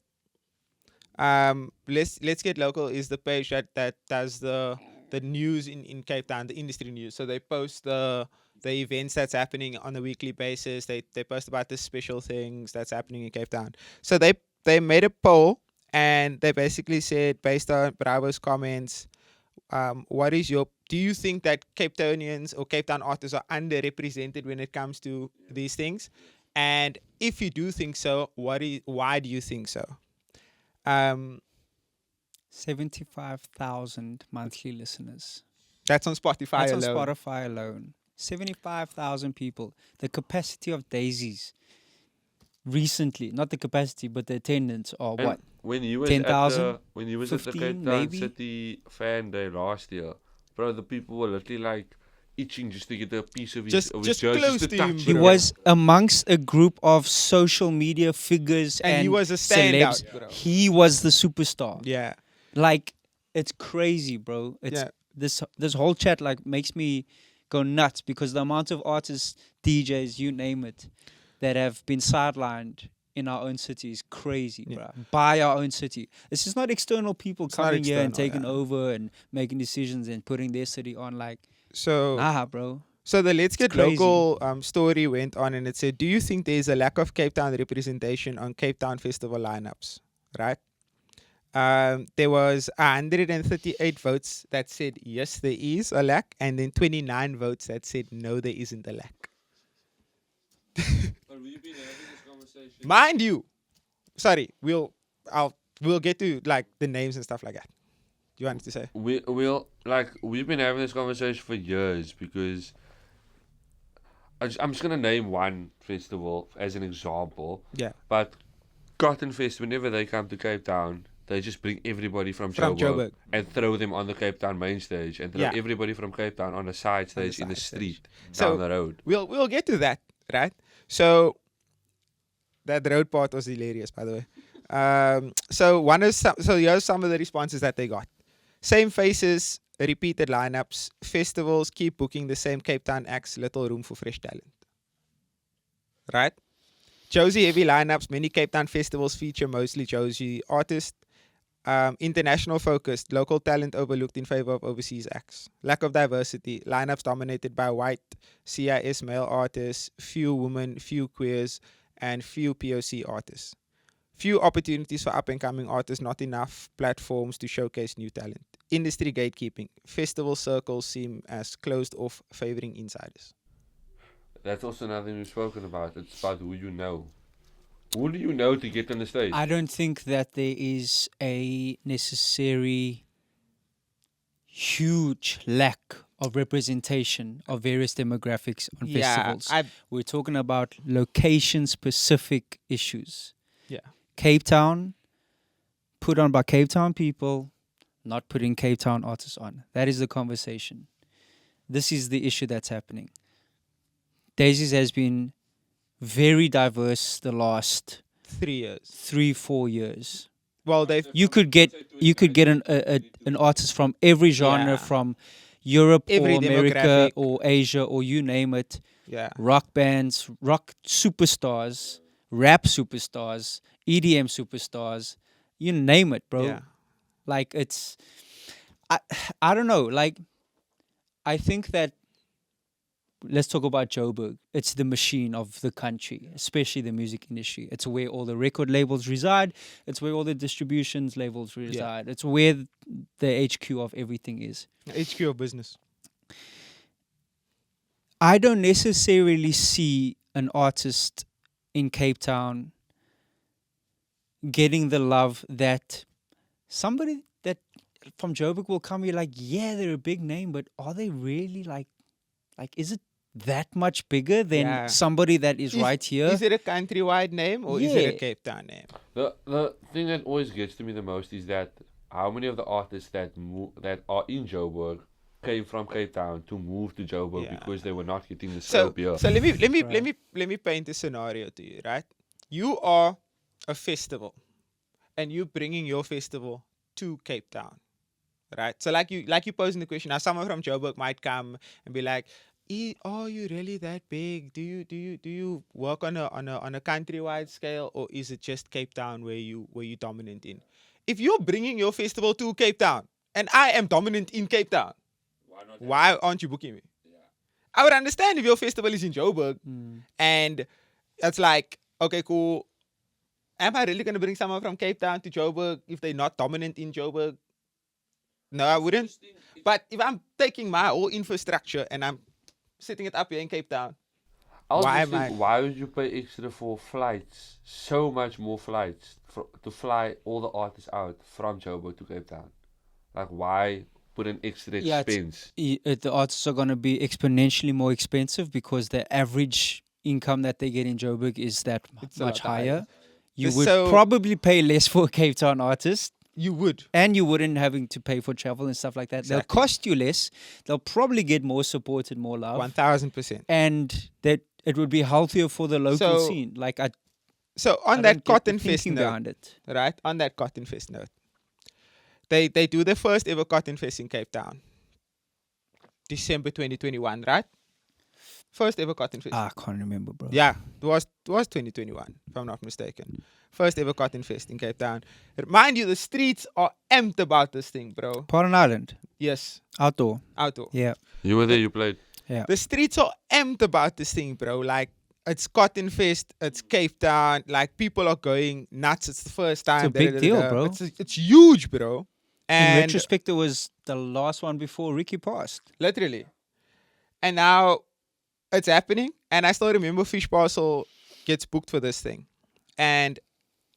Let's Get Local is the page that does the news in Cape Town, the industry news. So they post the events that's happening on a weekly basis. They post about the special things that's happening in Cape Town. So they made a poll and they basically said, based on Bravo's comments, do you think that Cape Townians or Cape Town artists are underrepresented when it comes to these things? And if you do think so, why do you think so? 75,000 monthly listeners. That's on Spotify That's alone. on Spotify alone. 75,000 people. The capacity of Daisies recently, not the capacity, but the attendance are And what? When you was 10,000? at the 15 Cape Town maybe? City fan day last year, bro, the people were literally like itching just to get a piece of Just his close jersey to him, touch He bro. was amongst a group of social media figures And and he was a standout, celebs. bro. He was the superstar. Yeah. Like, it's crazy, bro. It's Yeah. this whole chat like makes me go nuts because the amount of artists, DJs, you name it, that have been sidelined in our own city is crazy, Yeah. bro. By our own city. It's just not external people It's not coming here and external, taking yeah. over and making decisions and putting their city on. Like, So nah, bro. So the Let's Get crazy. Local story went on and it said, "Do you think there's a lack of Cape Town representation on Cape Town festival lineups?" Right? There was 138 votes that said yes, there is a lack, and then 29 votes that said no, there isn't a lack. But we've been having this conversation. Mind you, sorry, we'll get to like the names and stuff like that. You wanted to say? We've been having this conversation for years because I'm just gonna name one festival as an example. Yeah. But Cotton Fest, whenever they come to Cape Town, they just bring everybody from From Joburg Joburg. and throw them on the Cape Town main stage and throw Yeah. everybody from Cape Town on the side stage in the side stage. street So down the road. we'll get to that, right? So that road part was hilarious, by the way. So here's some of the responses that they got. Same faces, repeated lineups, festivals keep booking the same Cape Town acts, little room for fresh talent. Right? Josie heavy lineups, many Cape Town festivals feature mostly Josie artists. International focused, local talent overlooked in favor of overseas acts. Lack of diversity, lineups dominated by white CIS male artists, few women, few queers, and few POC artists. Few opportunities for up-and-coming artists, not enough platforms to showcase new talent. Industry gatekeeping. Festival circles seem as closed off, favoring insiders. That's also another thing we've spoken about. It's about who you know. Who do you know to get on the stage? I don't think that there is a necessary huge lack of representation of various demographics on festivals. We're talking about location-specific issues. Yeah. Cape Town, put on by Cape Town people, not putting Cape Town artists on. That is the conversation. This is the issue that's happening. Daisies has been very diverse the last 3 years. 3-4 years. Well, they've You could get an artist from every genre, Yeah. from Europe Every or America demographic. or Asia or you name it. yeah. Rock bands, rock superstars, rap superstars, EDM superstars, you name it, bro. Yeah. Like I don't know. Like I think that let's talk about Joburg. It's the machine of the country, especially the music industry. It's where all the record labels reside. It's where all the distributions labels reside. It's where the HQ of everything is. HQ of business. I don't necessarily see an artist in Cape Town getting the love that somebody that from Joburg will come here like, yeah, they're a big name, but are they really like is it that much bigger than somebody that is right here? Is it a countrywide name or is it a Yeah. Cape Town name? The thing that always gets to me the most is that how many of the artists that are in Joburg came from Cape Town to move to Joburg because they were not getting the scope here. So let me paint a scenario to you, right? You are a festival, and you bringing your festival to Cape Town, right? So like you posing the question, now someone from Joburg might come and be like, are you really that big? Do you work on a countrywide scale, or is it just Cape Town where you dominant in? If you're bringing your festival to Cape Town and I am dominant in Cape Town, why aren't you booking me? I would understand if your festival is in Joburg and it's like, okay, cool. Am I really going to bring someone from Cape Town to Joburg if they're not dominant in Joburg? No, I wouldn't. But if I'm taking my whole infrastructure and I'm setting it up here in Cape Town, why would you pay extra for flights? So much more flights to fly all the artists out from Joburg to Cape Town. Like, why put an extra expense? The artists are going to be exponentially more expensive because the average income that they get in Joburg is that much higher. You would probably pay less for a Cape Town artist. You would. And you wouldn't having to pay for travel and stuff like that. Exactly. They'll cost you less. They'll probably get more support and more love. 1000%. And that it would be healthier for the local scene. So on that Cotton Fest note, right? On that Cotton Fest note, they do the first ever Cotton Fest in Cape Town. December 2021, right? First ever Cotton Fest. I can't remember, bro. Yeah, it was 2021, if I'm not mistaken. First ever Cotton Fest in Cape Town. Mind you, the streets are amped about this thing, bro. Pardon Island. Yes. Outdoor. Yeah. You were there, you played. Yeah. The streets are amped about this thing, bro. Like, it's Cotton Fest, it's Cape Town. Like, people are going nuts. It's the first time. It's a big deal, bro. It's huge, bro. And in retrospect, it was the last one before Ricky passed. Literally. And now it's happening. And I still remember Fish Parcel gets booked for this thing. And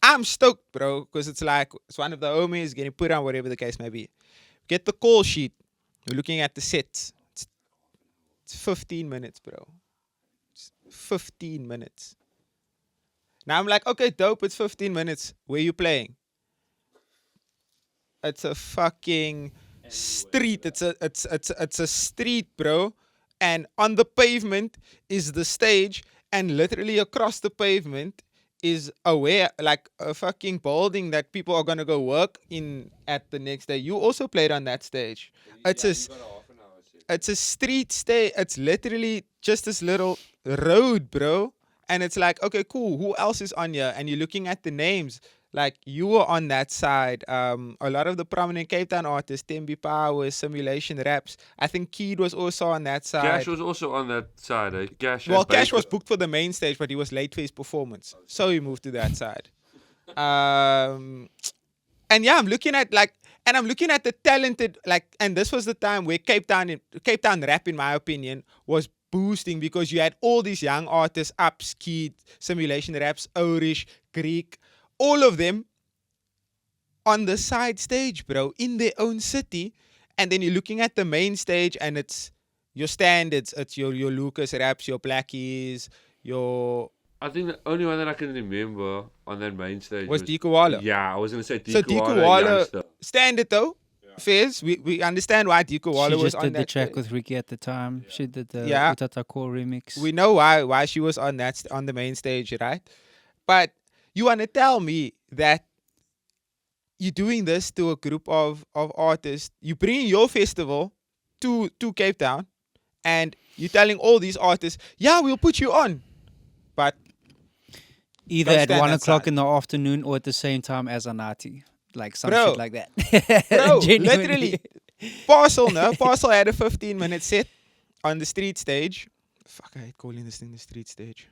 I'm stoked, bro, because it's like, it's one of the homies getting put on, whatever the case may be. Get the call sheet. We're looking at the sets. It's 15 minutes, bro. It's 15 minutes. Now I'm like, okay, dope, it's 15 minutes. Where you playing? It's a fucking street. It's a street, bro. And on the pavement is the stage, and literally across the pavement is like a fucking building that people are gonna go work in at the next day. You also played on that stage. It's a street stage. It's literally just this little road, bro. And it's like, okay, cool. Who else is on here? And you're looking at the names. Like, you were on that side. A lot of the prominent Cape Town artists, Tembi Powers, Simulation Raps. I think K.Keed was also on that side. Cash was also on that side. Cash was booked for the main stage, but he was late for his performance. So he moved to that side. And yeah, I'm looking at the talented, and this was the time where Cape Town rap, in my opinion, was boosting, because you had all these young artists, Ups, K.Keed, Simulation Raps, Orish, Greek, all of them on the side stage, bro, in their own city. And then you're looking at the main stage, and it's your standards. It's your Lucas Raps, your Blackies, your... I think the only one that I can remember on that main stage was Deco Waller. Yeah, I was going to say Deco So Deco Waller, standard though. Fairs, we understand why Deco Waller was on that. She just did the track with Ricky at the time. Yeah. She did the Utata Core remix. We know why she was on the main stage, right? But you want to tell me that you're doing this to a group of artists. You bring your festival to Cape Town, and you're telling all these artists, yeah, we'll put you on. But either at 1 o'clock in the afternoon or at the same time as Anati. Like some shit like that. Bro, literally. Parcel, no? Parcel had a 15-minute set on the street stage. Fuck, I hate calling this thing the street stage.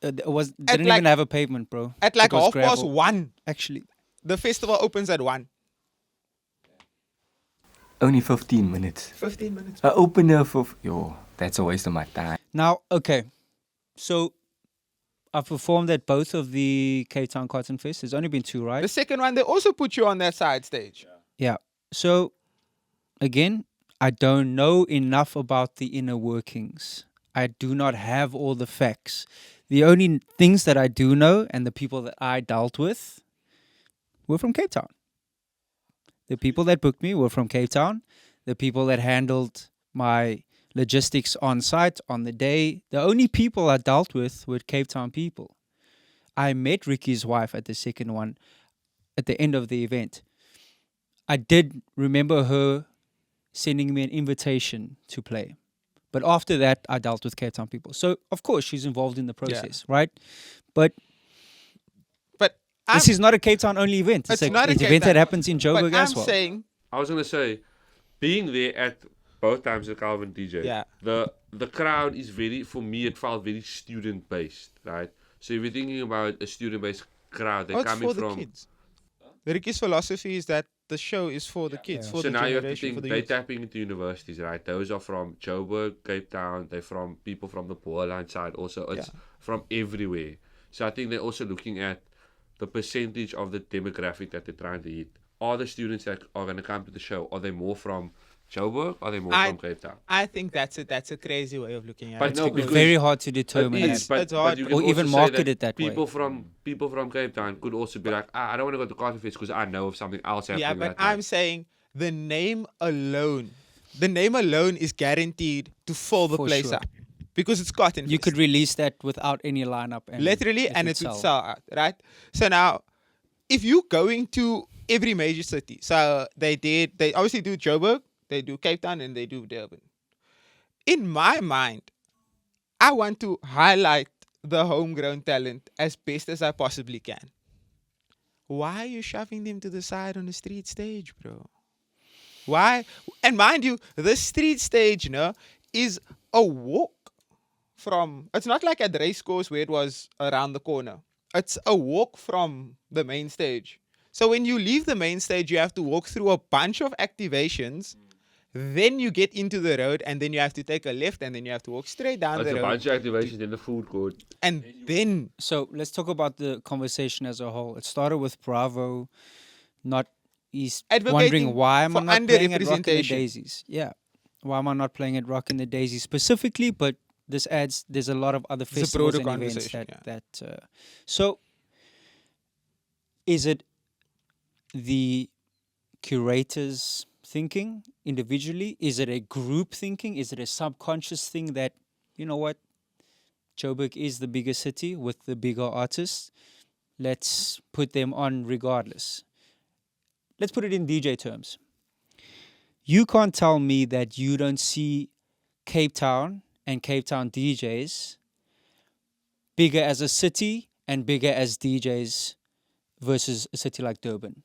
Didn't like- even have a pavement, bro. At like It was 1:30, Actually, the festival opens at 1. Only 15 minutes. 15 minutes. An opener for... Yo, that's a waste of my time. now, okay. So, I've performed at both of the Cape Town Cotton Fest. There's only been 2, right? The second one, they also put you on that side stage. Yeah. So, again, I don't know enough about the inner workings. I do not have all the facts. The only things that I do know and the people that I dealt with were from Cape Town. The people that booked me were from Cape Town. The people that handled my logistics on site on the day, the only people I dealt with were Cape Town people. I met Ricky's wife at the second one at the end of the event. I did remember her sending me an invitation to play. But after that, I dealt with Cape Town people. So, of course, she's involved in the process, right? But But this is not a Cape Town only event. It's not a an Cape event that Town- happens in Joburg but as I'm well. saying, I was gonna say, being there at both times at Calvin DJ, Yeah. the crowd is very, for me, it felt very student based, right? So if you're thinking about a student based crowd, they're oh, it's coming for the from. kids. Ricky's philosophy is that the show is for the kids, for So the now you have to generation, think for the they're youth. tapping into universities, right? Those are from Joburg, Cape Town. They're from people from the poor line side. Also, it's from everywhere. So I think they're also looking at the percentage of the demographic that they're trying to hit. Are the students that are going to come to the show, are they more from Joburg? Or are they more from Cape Town? I think that's a crazy way of looking at But it. no, It's because very hard to determine It is, that. It's hard, you but- can Or even also say market that it that way. people from Cape Town could also be like, I don't want to go to Cotton Fest because I know of something else happening. Yeah, but that night." I'm saying the name alone is guaranteed to fill the For place sure. up because it's Cotton You Fest. could release that without any lineup. And Literally, and it would sell out, right? So now, if you're going to every major city, so they obviously do Joburg, they do Cape Town, and they do Durban. In my mind, I want to highlight the homegrown talent as best as I possibly can. Why are you shoving them to the side on the street stage, bro? Why? And mind you, the street stage, no, is a walk from. It's not like at the race course where it was around the corner. It's a walk from the main stage. So when you leave the main stage, you have to walk through a bunch of activations. Then you get into the road, and then you have to take a left, and then you have to walk straight down It's the a road. bunch of activations in the food court. And then So let's talk about the conversation as a whole. It started with Bravo, he's Advocating wondering why am I for not playing at Rock in the underrepresentation. Daisies? Yeah, why am I not playing at Rock in the Daisies specifically? But there's a lot of other It's a festivals broader and events conversation, so is it the curators thinking individually? Is it a group thinking? Is it a subconscious thing that, you know what, Joburg is the bigger city with the bigger artists, let's put them on regardless? Let's put it in DJ terms. You can't tell me that you don't see Cape Town and Cape Town DJs bigger as a city and bigger as DJs versus a city like Durban.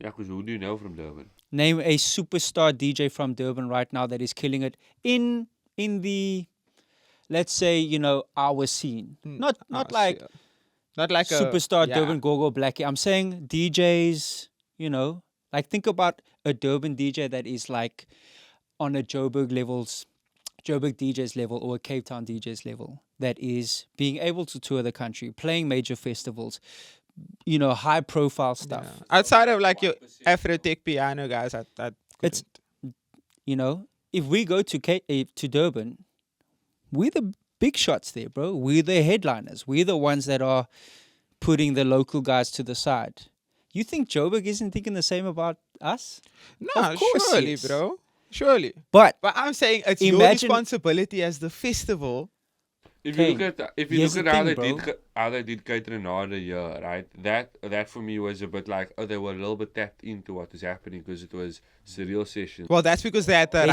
Yeah, because who do you know from Durban? Name a superstar DJ from Durban right now that is killing it in the, let's say, you know, our scene. Not like not like a superstar yeah. Durban Gogo Blackie. I'm saying DJs, you know, like think about a Durban DJ that is like on a Joburg DJs level or a Cape Town DJs level that is being able to tour the country, playing major festivals, you know, high profile stuff. Yeah. Outside of like your Afrotech piano guys, I It's- couldn't. You know, if we go to Durban, we're the big shots there, bro. We're the headliners. We're the ones that are putting the local guys to the side. You think Joburg isn't thinking the same about us? No, Of course surely, yes. bro. Surely. But But I'm saying it's your Imagine- responsibility as the festival. If Kane, you look at here's the how thing, they did catering the year, right? That for me was a bit like, oh, they were a little bit tapped into what was happening because it was surreal session. Well, that's because they had the they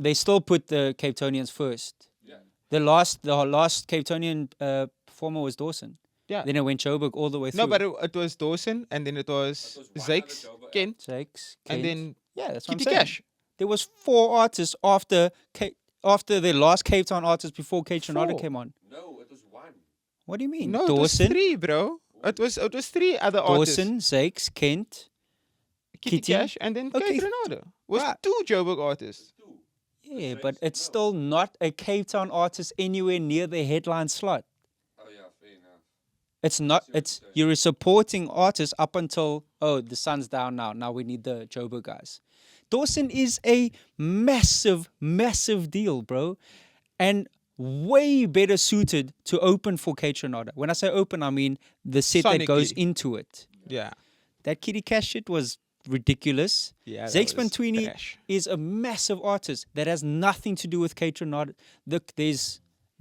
right. still put the Cape Townians first. The last Cape Townian performer was Dawson. Yeah. Then it went Joburg all the way through. No, but it was Dawson, and then it was Zakes, Ken, Jakes, and Kent. then yeah, that's what I'm Kitty saying. Cash. There was 4 artists after the last Cape Town artist before K Tronada 4. came on. No, it was one. What do you mean? No, it was Dawson, 3, bro. It was 3 other artists. Dawson, Zakes, Kent. Kitty Kitty. Cash, and then Okay. K Tronada. Was Right. 2 Joburg artists. Yeah, but it's still not a Cape Town artist anywhere near the headline slot. Oh yeah, fair enough. It's not. It's you're a supporting artist up until the sun's down now. Now we need the Joburg guys. Dawson is a massive, massive deal, bro, and way better suited to open for K Tronada. When I say open, I mean the set that goes Sonically. into it. Yeah. That Kitty Cash shit was ridiculous. Yeah. Zakes Bantwini is a massive artist that has nothing to do with K Tronada. There's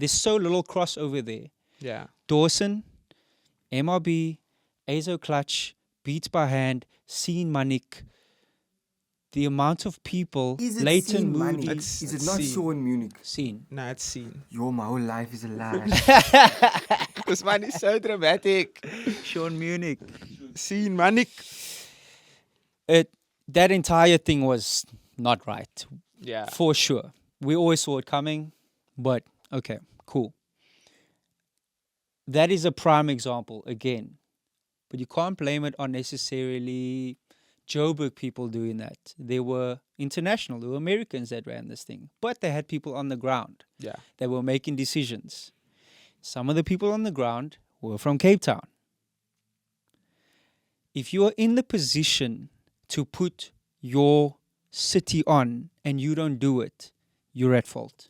so little crossover there. Yeah. Dawson, MRB, Azo Clutch, Beats by Hand, Scene Manik. The amount of people, Is it Leighton Scene Moody, Money? It's Is it not Scene. Sean Munich? Scene. Nah, it's seen. Yo, my whole life is a lie. This man is so dramatic. Sean Munich. Seen Manik. That entire thing was not right, Yeah. for sure. We always saw it coming, but okay, cool. That is a prime example again, but you can't blame it on necessarily Joburg people doing that. They were international, they were Americans that ran this thing, but they had people on the ground Yeah. that were making decisions. Some of the people on the ground were from Cape Town. If you are in the position to put your city on and you don't do it, you're at fault.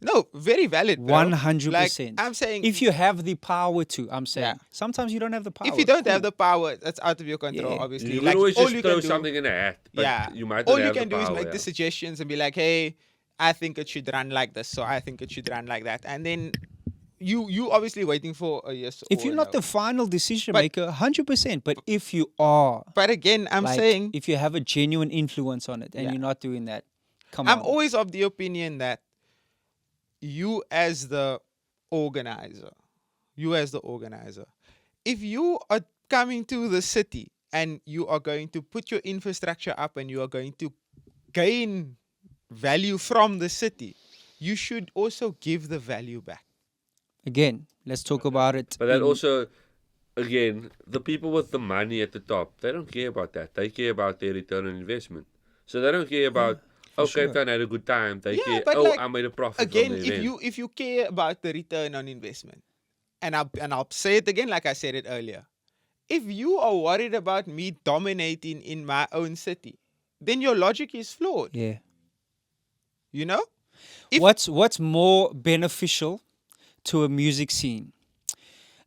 No, very valid. Bro. 100%. Like, I'm saying, If you have the power to, I'm saying. Yeah. Sometimes you don't have the power. if you don't have Cool. the power, that's out of your control. Yeah. Obviously, You like, can always all just you throw can do, something in a hat. But yeah, you might all not you have can the do is power, make yeah. the suggestions and be like, hey, I think it should run like this, so I think it should run like that, and then you obviously waiting for a yes. If or you're a not no. the final decision But- maker, 100%. But if you are, But again, I'm like, saying if you have a genuine influence on it and Yeah. you're not doing that, come I'm on. always of the opinion that you as the organizer, if you are coming to the city and you are going to put your infrastructure up and you are going to gain value from the city, you should also give the value back. Again, let's talk about it. But that in- also, again, the people with the money at the top, they don't care about that. They care about their return on investment. So they don't care about, Cape sure. Town had a good time. They Yeah, care, but like, I made a profit Again, from the event. if you care about the return on investment, and I'll say it again like I said it earlier, if you are worried about me dominating in my own city, then your logic is flawed. Yeah. You know? If- What's more beneficial to a music scene?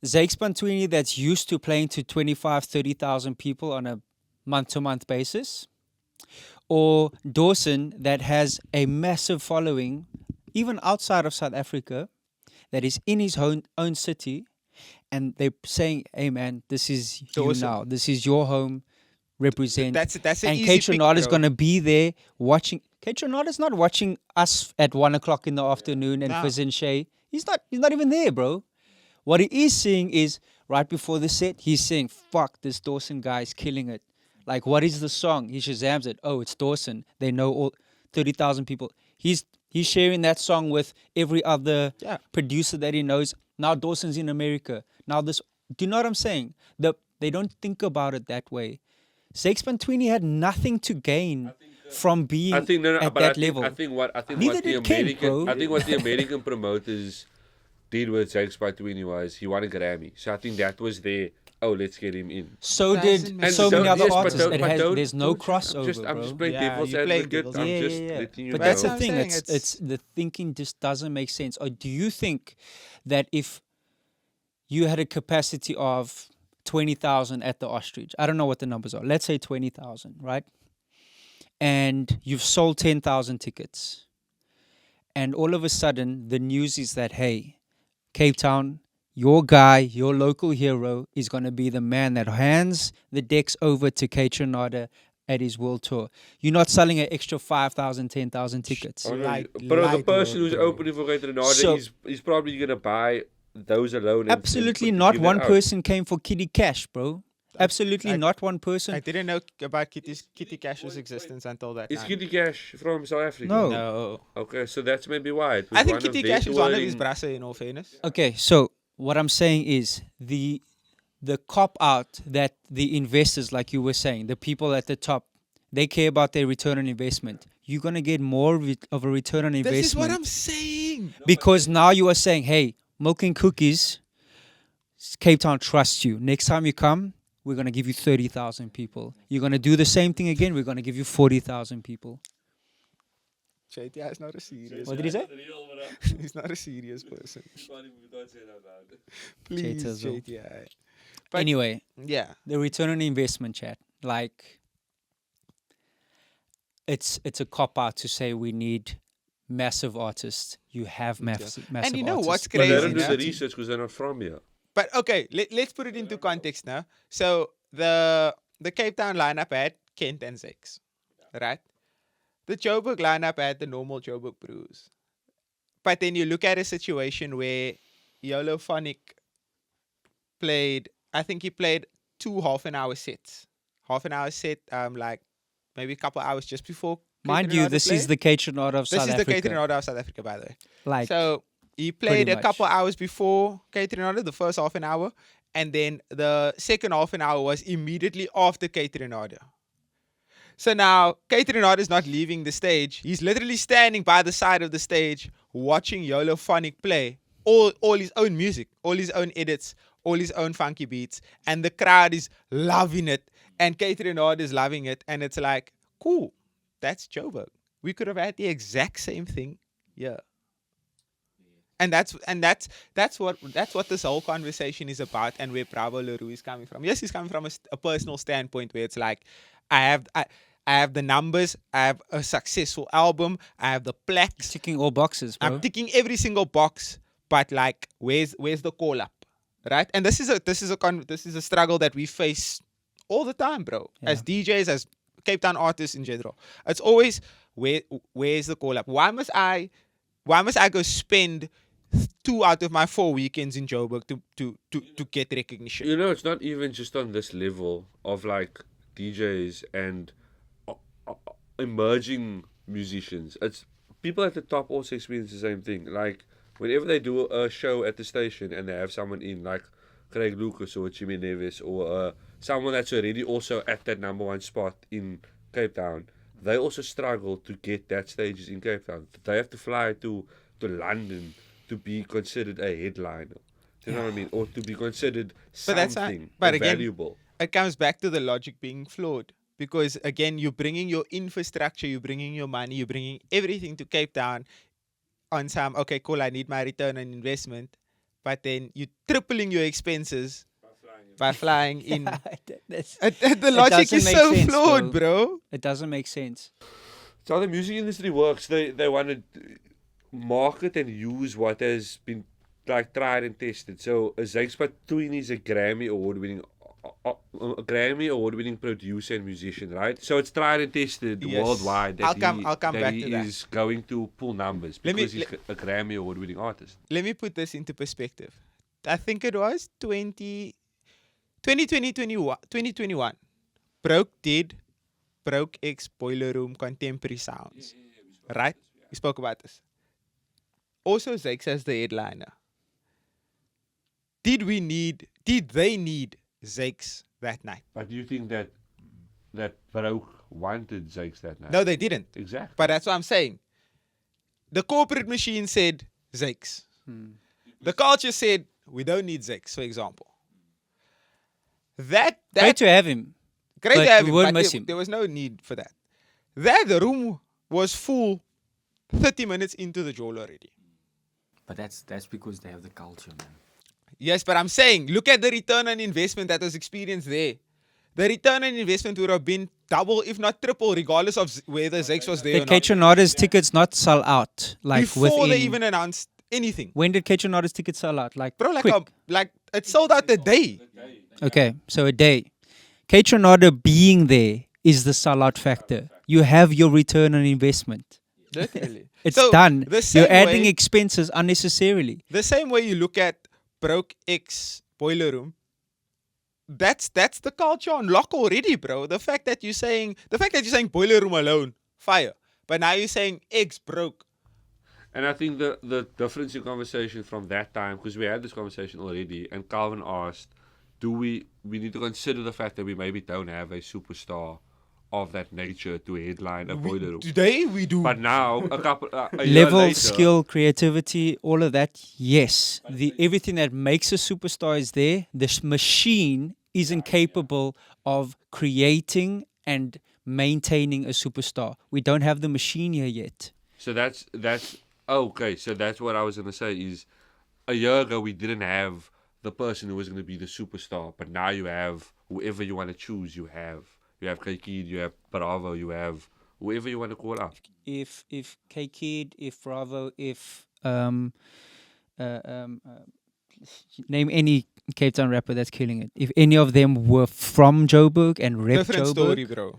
Zakes Bantwini that's used to playing to 25, 30,000 people on a month-to-month basis, or Dawson that has a massive following, even outside of South Africa, that is in his own city, and they're saying, hey man, this is you Dawson. now. This is your home. Represent. That's an and easy K pick, Tronada is bro. going to be there watching. K Tronada is not watching us at 1 o'clock in the afternoon and Nah. Fizz Shay. He's not even there, bro. What he is seeing is right before the set, he's saying, fuck, this Dawson guy is killing it. Like, what is the song? He Shazams it. Oh, it's Dawson. They know all 30,000 people. He's sharing that song with every other Yeah. producer that he knows. Now Dawson's in America. Now this, do you know what I'm saying? They don't think about it that way. Zakes Bantwini had nothing to gain from being I think at but that I think, level. I think what Neither the did Ken, American bro. I think what the American promoters did with Zakes Bantwini was he won a Grammy. So I think that was their let's get him in. So Doesn't did make so sense. many other Yes, but artists. don't- It but has, don't- there's no don't- crossover, I'm just bro. playing Yeah, devil's you're playing advocate. devil's I'm Yeah, just yeah, yeah. letting you But know. that's the what I'm thing. saying, It's it's- the thinking just doesn't make sense. Or do you think that if you had a capacity of 20,000 at the Ostrich, I don't know what the numbers are. Let's say 20,000, right? And you've sold 10,000 tickets, and all of a sudden the news is that, hey, Cape Town, your guy, your local hero is going to be the man that hands the decks over to K Tronada at his world tour. You're not selling an extra 5,000, 10,000 tickets. Oh, no, Light- but the light person work, who's bro. opening for Greater Than So- he's probably gonna buy those alone. and Absolutely put not together one out. person came for Kitty Cash, bro. Absolutely not one I person. didn't know about Kitty Cash's existence until that Is time. Kitty Cash from South Africa? No. No. Okay, so that's maybe why. It was I think one of Kitty their Cash is one of his touring- brassa, in all fairness. Okay, so what I'm saying is the cop out that the investors, like you were saying, the people at the top, they care about their return on investment. You're gonna get more of a return on investment. This is what I'm saying. Because now you are saying, hey, Milk and Cookies, Cape Town trusts you. Next time you come, we're going to give you 30,000 people. You're going to do the same thing again, we're going to give you 40,000 people. JTI is not a serious. What did he say? He's not a serious person. Please, Tizzle. JTI. But- Anyway, Yeah. the return on investment chat, like, it's a cop-out to say we need massive artists. You have massive And you know artists. what's But they crazy? don't do no? the research because they're not from here. But okay, let's put it into context now. So the Cape Town lineup had Kent and Zex, right? The Joburg lineup had the normal Joburg Brews. But then you look at a situation where Yolo Phonic played, I think he played 2 half-an-hour sets. Half-an-hour set, like maybe a couple hours just before. Mind you, this is the catering order of This South is the Africa. catering order of South Africa, by the way. Like, So he played a much. couple hours before catering order, the first half an hour, and then the second half an hour was immediately after catering order. So now catering order is not leaving the stage. He's literally standing by the side of the stage watching Yolo Phonic play all his own music, all his own edits, all his own funky beats, and the crowd is loving it, and catering order is loving it, and it's like, cool, that's Joburg. We could have had the exact same thing here. And that's what this whole conversation is about, and where Bravo Leroux is coming from. Yes, he's coming from a personal standpoint where it's like, I have the numbers, I have a successful album, I have the plaques, ticking all boxes, bro. I'm ticking every single box, but like, where's the call up, right? And this is a struggle that we face all the time, bro. As DJs, as Cape Town artists in general, it's always where's the call up? Why must I go spend 2 out of my 4 weekends in Joburg to get recognition? You know, it's not even just on this level of like DJs and emerging musicians. It's people at the top also experience the same thing. Like whenever they do a show at the station and they have someone in like Craig Lucas or Jimmy Neves or someone that's already also at that number 1 spot in Cape Town, they also struggle to get that stages in Cape Town. They have to fly to London to be considered a headliner. Do you know what I mean? Or to be considered But that's something not- but again, valuable. It comes back to the logic being flawed. Because again, you're bringing your infrastructure, you're bringing your money, you're bringing everything to Cape Town on some, okay, cool, I need my return on investment. But then you're tripling your expenses by flying in. The logic doesn't is make so sense, flawed, bro. It doesn't make sense. It's how the music industry works. They want to market and use what has been like tried and tested. So Zakes Patoin is a Grammy award-winning producer and musician, right? So it's tried and tested Yes. worldwide that I'll come back he to that. is going to pull numbers Let me- because he's a Grammy award-winning artist. Let me put this into perspective. I think it was 2021. Broke X Boiler Room Contemporary Sounds. Right? We spoke about this. Also Zakes as the headliner. Did they need Zakes that night? But do you think that Broke wanted Zakes that night? No, they didn't. Exactly. But that's what I'm saying. The corporate machine said Zakes. The culture said we don't need Zakes, for example. Great That to have him. great but to have we him, won't but miss there, him. there was no need for that. The room was full 30 minutes into the Joel already. But that's because they have the culture, man. Yes, but I'm saying, look at the return on investment that was experienced there. The return on investment would have been double, if not triple, regardless of whether Zakes was there Did or not. Ketchenada's tickets not sell out? Like Before within... they even announced anything. When did Ketchenada's tickets sell out? Like, Bro, quick. it sold out the day. Okay, so a day. Ketchenada being there is the sellout factor. You have your return on investment. Literally. It's So, done. the same You're adding way- expenses unnecessarily. The same way you look at broke X boiler room. That's the culture on lock already, bro. The fact that you're saying boiler room alone, fire. But now you're saying X broke. And I think the difference in conversation from that time, because we had this conversation already, and Calvin asked, do we need to consider the fact that we maybe don't have a superstar of that nature to headline a boiler room. Today we do. But now, a year Level, later, skill, creativity, all of that, yes. Everything that makes a superstar is there. This machine isn't capable of creating and maintaining a superstar. We don't have the machine here yet. So that's okay. So that's what I was gonna say. Is a year ago we didn't have the person who was gonna be the superstar, but now you have whoever you want to choose. You have K.Keed, you have Bravo, you have whoever you want to call up. If K.Keed, if Bravo, if name any Cape Town rapper that's killing it. If any of them were from Joburg and rep Different Joburg, story, bro.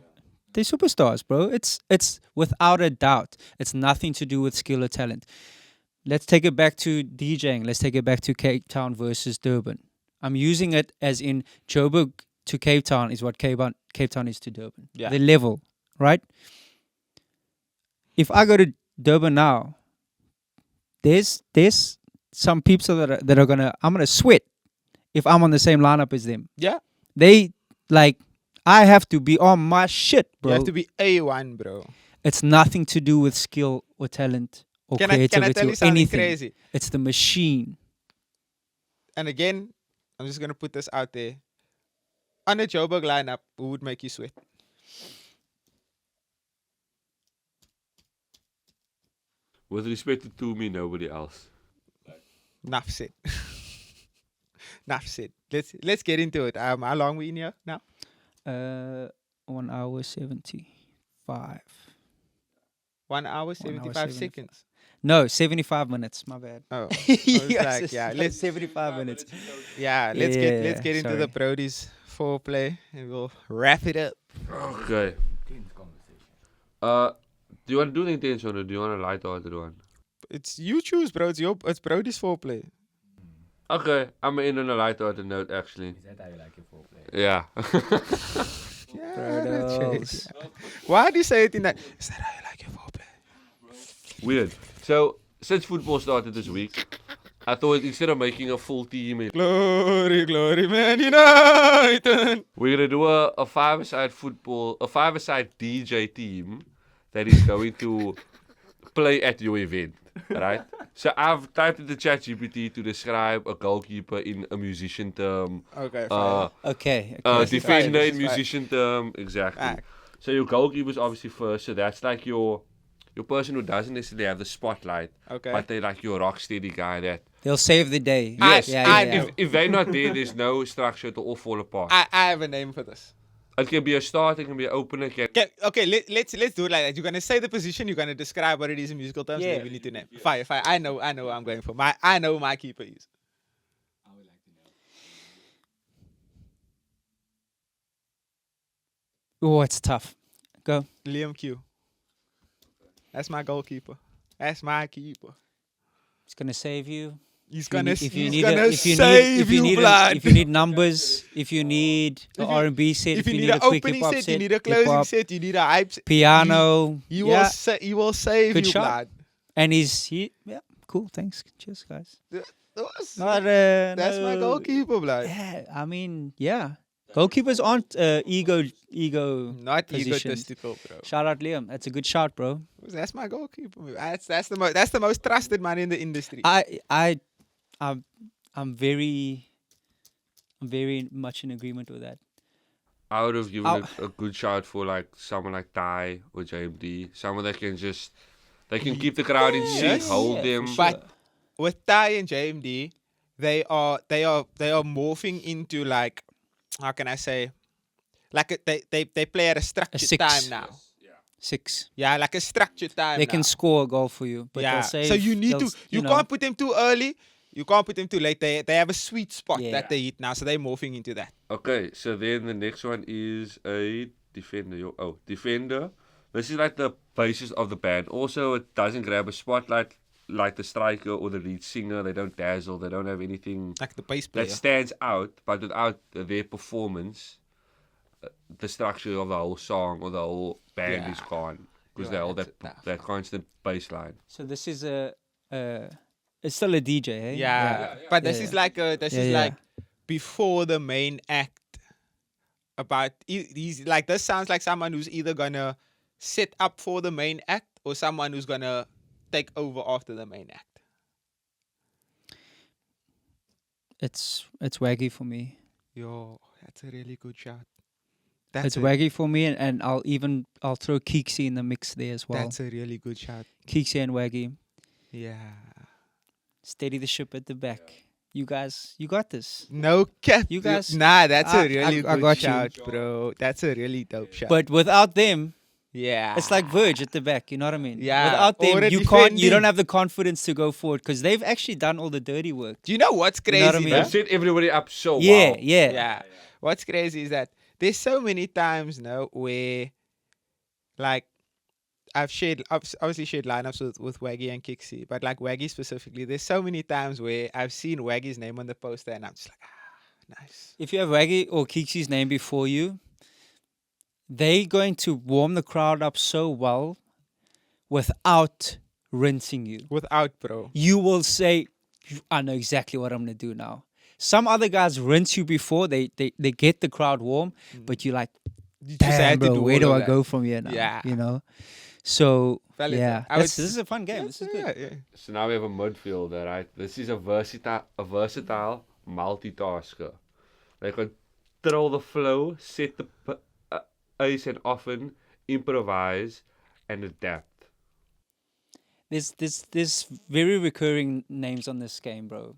they're superstars, bro. It's without a doubt. It's nothing to do with skill or talent. Let's take it back to DJing. Let's take it back to Cape Town versus Durban. I'm using it as in Joburg to Cape Town is what Cape Town is to Durban. Yeah. The level, right? If I go to Durban now, there's some people that are I'm gonna sweat if I'm on the same lineup as them. Yeah. They I have to be on my shit, bro. You have to be A1, bro. It's nothing to do with skill or talent or Can I creativity tell you or something anything. crazy? It's the machine. And again, I'm just gonna put this out there. On a Joburg lineup, who would make you sweat? With respect to me, nobody else. Enough said. Enough said. Let's get into it. How long we in here now? 1 hour 75. 1 hour 75 75. seconds. No, 75 minutes. My bad. Oh, Yes, like, yeah, it's let's 75 minutes. let's get into the sorry. Brodi's foreplay and we'll wrap it up. Okay. Intense conversation. Do you want to do the intention or do you want a light-hearted one? It's you choose, bro. It's Brodi's foreplay. Okay, I'm gonna end on a light-hearted note actually. Is that how you like your foreplay? Yeah. Yeah, Brodos. why do you say it in that? Is that how you like your foreplay? Weird. So since football started this week, I thought instead of making a full team, Glory, glory, man United. we're gonna do a five-a-side DJ team that is going to play at your event, right? So I've typed in the chat GPT to describe a goalkeeper in a musician term, Okay, fine. Okay. defender fine, in this is musician term, exactly. Ah. So your goalkeeper is obviously first, so that's like your person who doesn't necessarily have the spotlight, Okay. but they like your rock steady guy that. They'll save the day. Yes, Yeah. if they're not there, there's no structure, it'll all fall apart. I have a name for this. It can be a start, it can be an opener, Okay, let's do it like that. You're gonna say the position. You're gonna describe what it is in musical terms. Yeah. And then we need to name. Fire. I know what I'm going for. I know who my keeper is. Oh, it's tough. Go. Liam Q. That's my goalkeeper. That's my keeper. It's gonna save you. He's If you gonna need- if you he's need gonna a- if you need- save if you you, need a- blood. If you need numbers, if you need an If you- R&B set, if you need a an quick opening hip-hop set, you need a closing hip-hop, set, you need a hype set. piano. He yeah. will save Good you, shot. blood. And yeah, cool. Thanks. Cheers, guys. That's No, my goalkeeper, blood. Yeah, I mean, yeah. Goalkeepers aren't ego. Not position. egotistical, bro. Shout out Liam. That's a good shot, bro. That's my goalkeeper. That's the most trusted man in the industry. I'm very much in agreement with that. I would have given Ow. it a good shot for like someone like Ty or JMD. Someone that can keep the crowd in sync, Yes. hold Yeah, them. for But sure. with Ty and JMD, they are morphing into like, how can I say, like they play at a structured six. time now. 6. Yeah, like a structured time. They now. can score a goal for you, but yeah. they'll save. So you need they'll to. s- You know, can't put them too early. You can't put them too late. They have a sweet spot Yeah. that they hit now, so they're morphing into that. Okay, so then the next one is a defender. Defender. This is like the basis of the band. Also, it doesn't grab a spotlight like the striker or the lead singer, they don't dazzle, they don't have anything Like the bass player. that stands out, but without their performance, the structure of the whole song or the whole band is Yeah. gone. Because You're they all right, that it's that constant bass line. So this is it's still a DJ, eh? Yeah. But this Yeah, is yeah. like this Yeah, is yeah. like before the main act. About these, like this sounds like someone who's either gonna set up for the main act or someone who's gonna take over after the main act. It's waggy for me. Yo, that's a really good shot. It's waggy for me, and I'll throw Keeksy in the mix there as well. That's a really good shot. Keeksy and Waggy. Yeah. Steady the ship at the back. You guys, you got this. No cap. You guys- Nah, that's I- a really I good got you. shot, bro. That's a really dope shot. But without them, yeah, it's like Verge at the back. You know what I mean? Yeah, Without them, or a you can't. You don't defending. have the confidence to go forward because they've actually done all the dirty work. Do you know what's You crazy? know what I mean? though? They set everybody up so Yeah, well. yeah, Yeah. What's crazy is that there's so many times now where, like, I've obviously shared lineups with Waggy and Kixie, but like Waggy specifically, there's so many times where I've seen Waggy's name on the poster and I'm just like, nice. If you have Waggy or Keeksy's name before you, they're going to warm the crowd up so well without rinsing you. Without, bro. You will say, I know exactly what I'm going to do now. Some other guys rinse you before they get the crowd warm, but you're like, You just damn, had to bro, do where all do of I that. go from here now? Yeah. You know? So, Valid, yeah, I this would is a fun game. This is good. Yeah. So now we have a midfielder, right? This is a versatile multitasker. They control the flow, set the pace, and often improvise and adapt. There's very recurring names on this game, bro.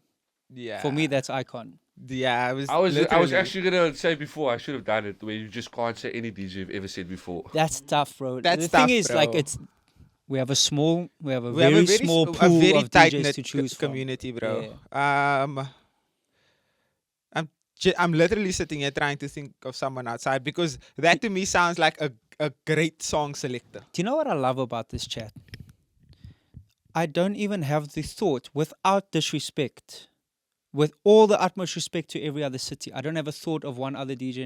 Yeah. For me, that's Icon. Yeah, I was I was literally- actually gonna say before I should have done it where you just can't say any DJ you've ever said before. That's tough, bro. That's the thing tough, is, like, bro. we have a we have very a very small s- pool a very of tight DJs knit to choose from. community, bro. I'm literally sitting here trying to think of someone outside because that to me sounds like a great song selector. Do you know what I love about this chat? I don't even have the thought, without disrespect, with all the utmost respect to every other city, I don't have a thought of one other DJ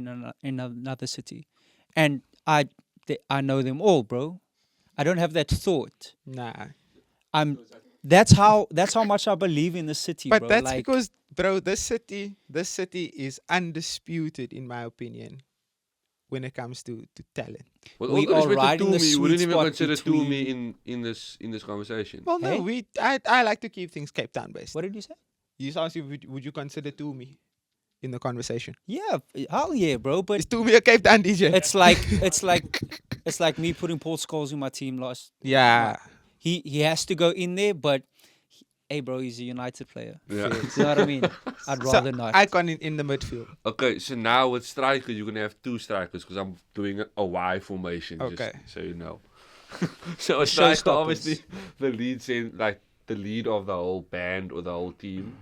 in another city. And I know them all, bro. I don't have that thought. Nah. That's how much I believe in the city, But bro. that's like, because, bro, this city is undisputed in my opinion when it comes to talent. With We all due are respect right to in the Toomey, you sweet wouldn't even spot consider between- Toomey in this conversation. Well, no, Hey? I like to keep things Cape Town based. what did you say? You asked if would you consider Toomey in the conversation? Yeah, hell yeah, bro. But Is Toomey a Cape Town DJ? it's like me putting Paul Scholes in my team last. yeah. He has to go in there, but hey, bro, he's a United player. Yeah. You know what I mean? I'd rather not. Icon in the midfield. Okay, so now with striker, you're gonna have two strikers because I'm doing a Y formation. Okay. Just so you know. So a striker, Showstoppers. obviously, the lead of the whole band or the whole team.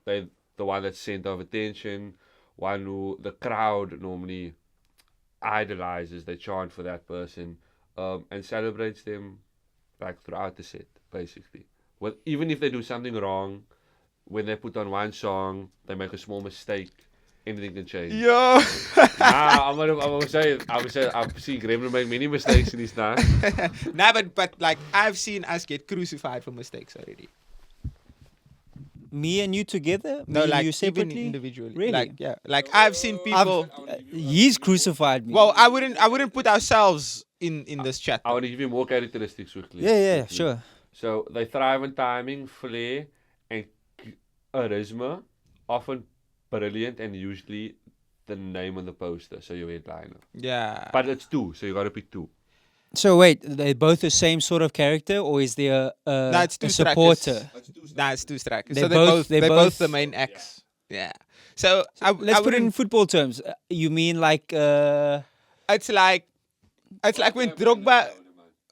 They the one that's center of attention, one who the crowd normally idolizes. They chant for that person, and celebrates them like throughout the set, basically. Well, even if they do something wrong, when they put on one song, they make a small mistake, anything can change. Yo. I'm gonna say I've seen Gremlin make many mistakes in his time. Nah, but like I've seen us get crucified for mistakes already. Me and you together? No, Me and like you even separately? individually. Really? Like yeah. Like I've seen people. He's crucified me. Well, I wouldn't put ourselves in this chat. I want to give you more characteristics quickly. yeah, Quickly. sure. So they thrive on timing, flair, and charisma, often brilliant and usually the name on the poster, so your headliner. Yeah. But it's two, so you gotta pick two. So wait, they're both the same sort of character, or is there No, it's a two supporter? Nah, it's two strikers. They're So they're both- both the main acts. Yeah. So Let's I put it in wouldn't- football terms. You mean like It's like when Drogba.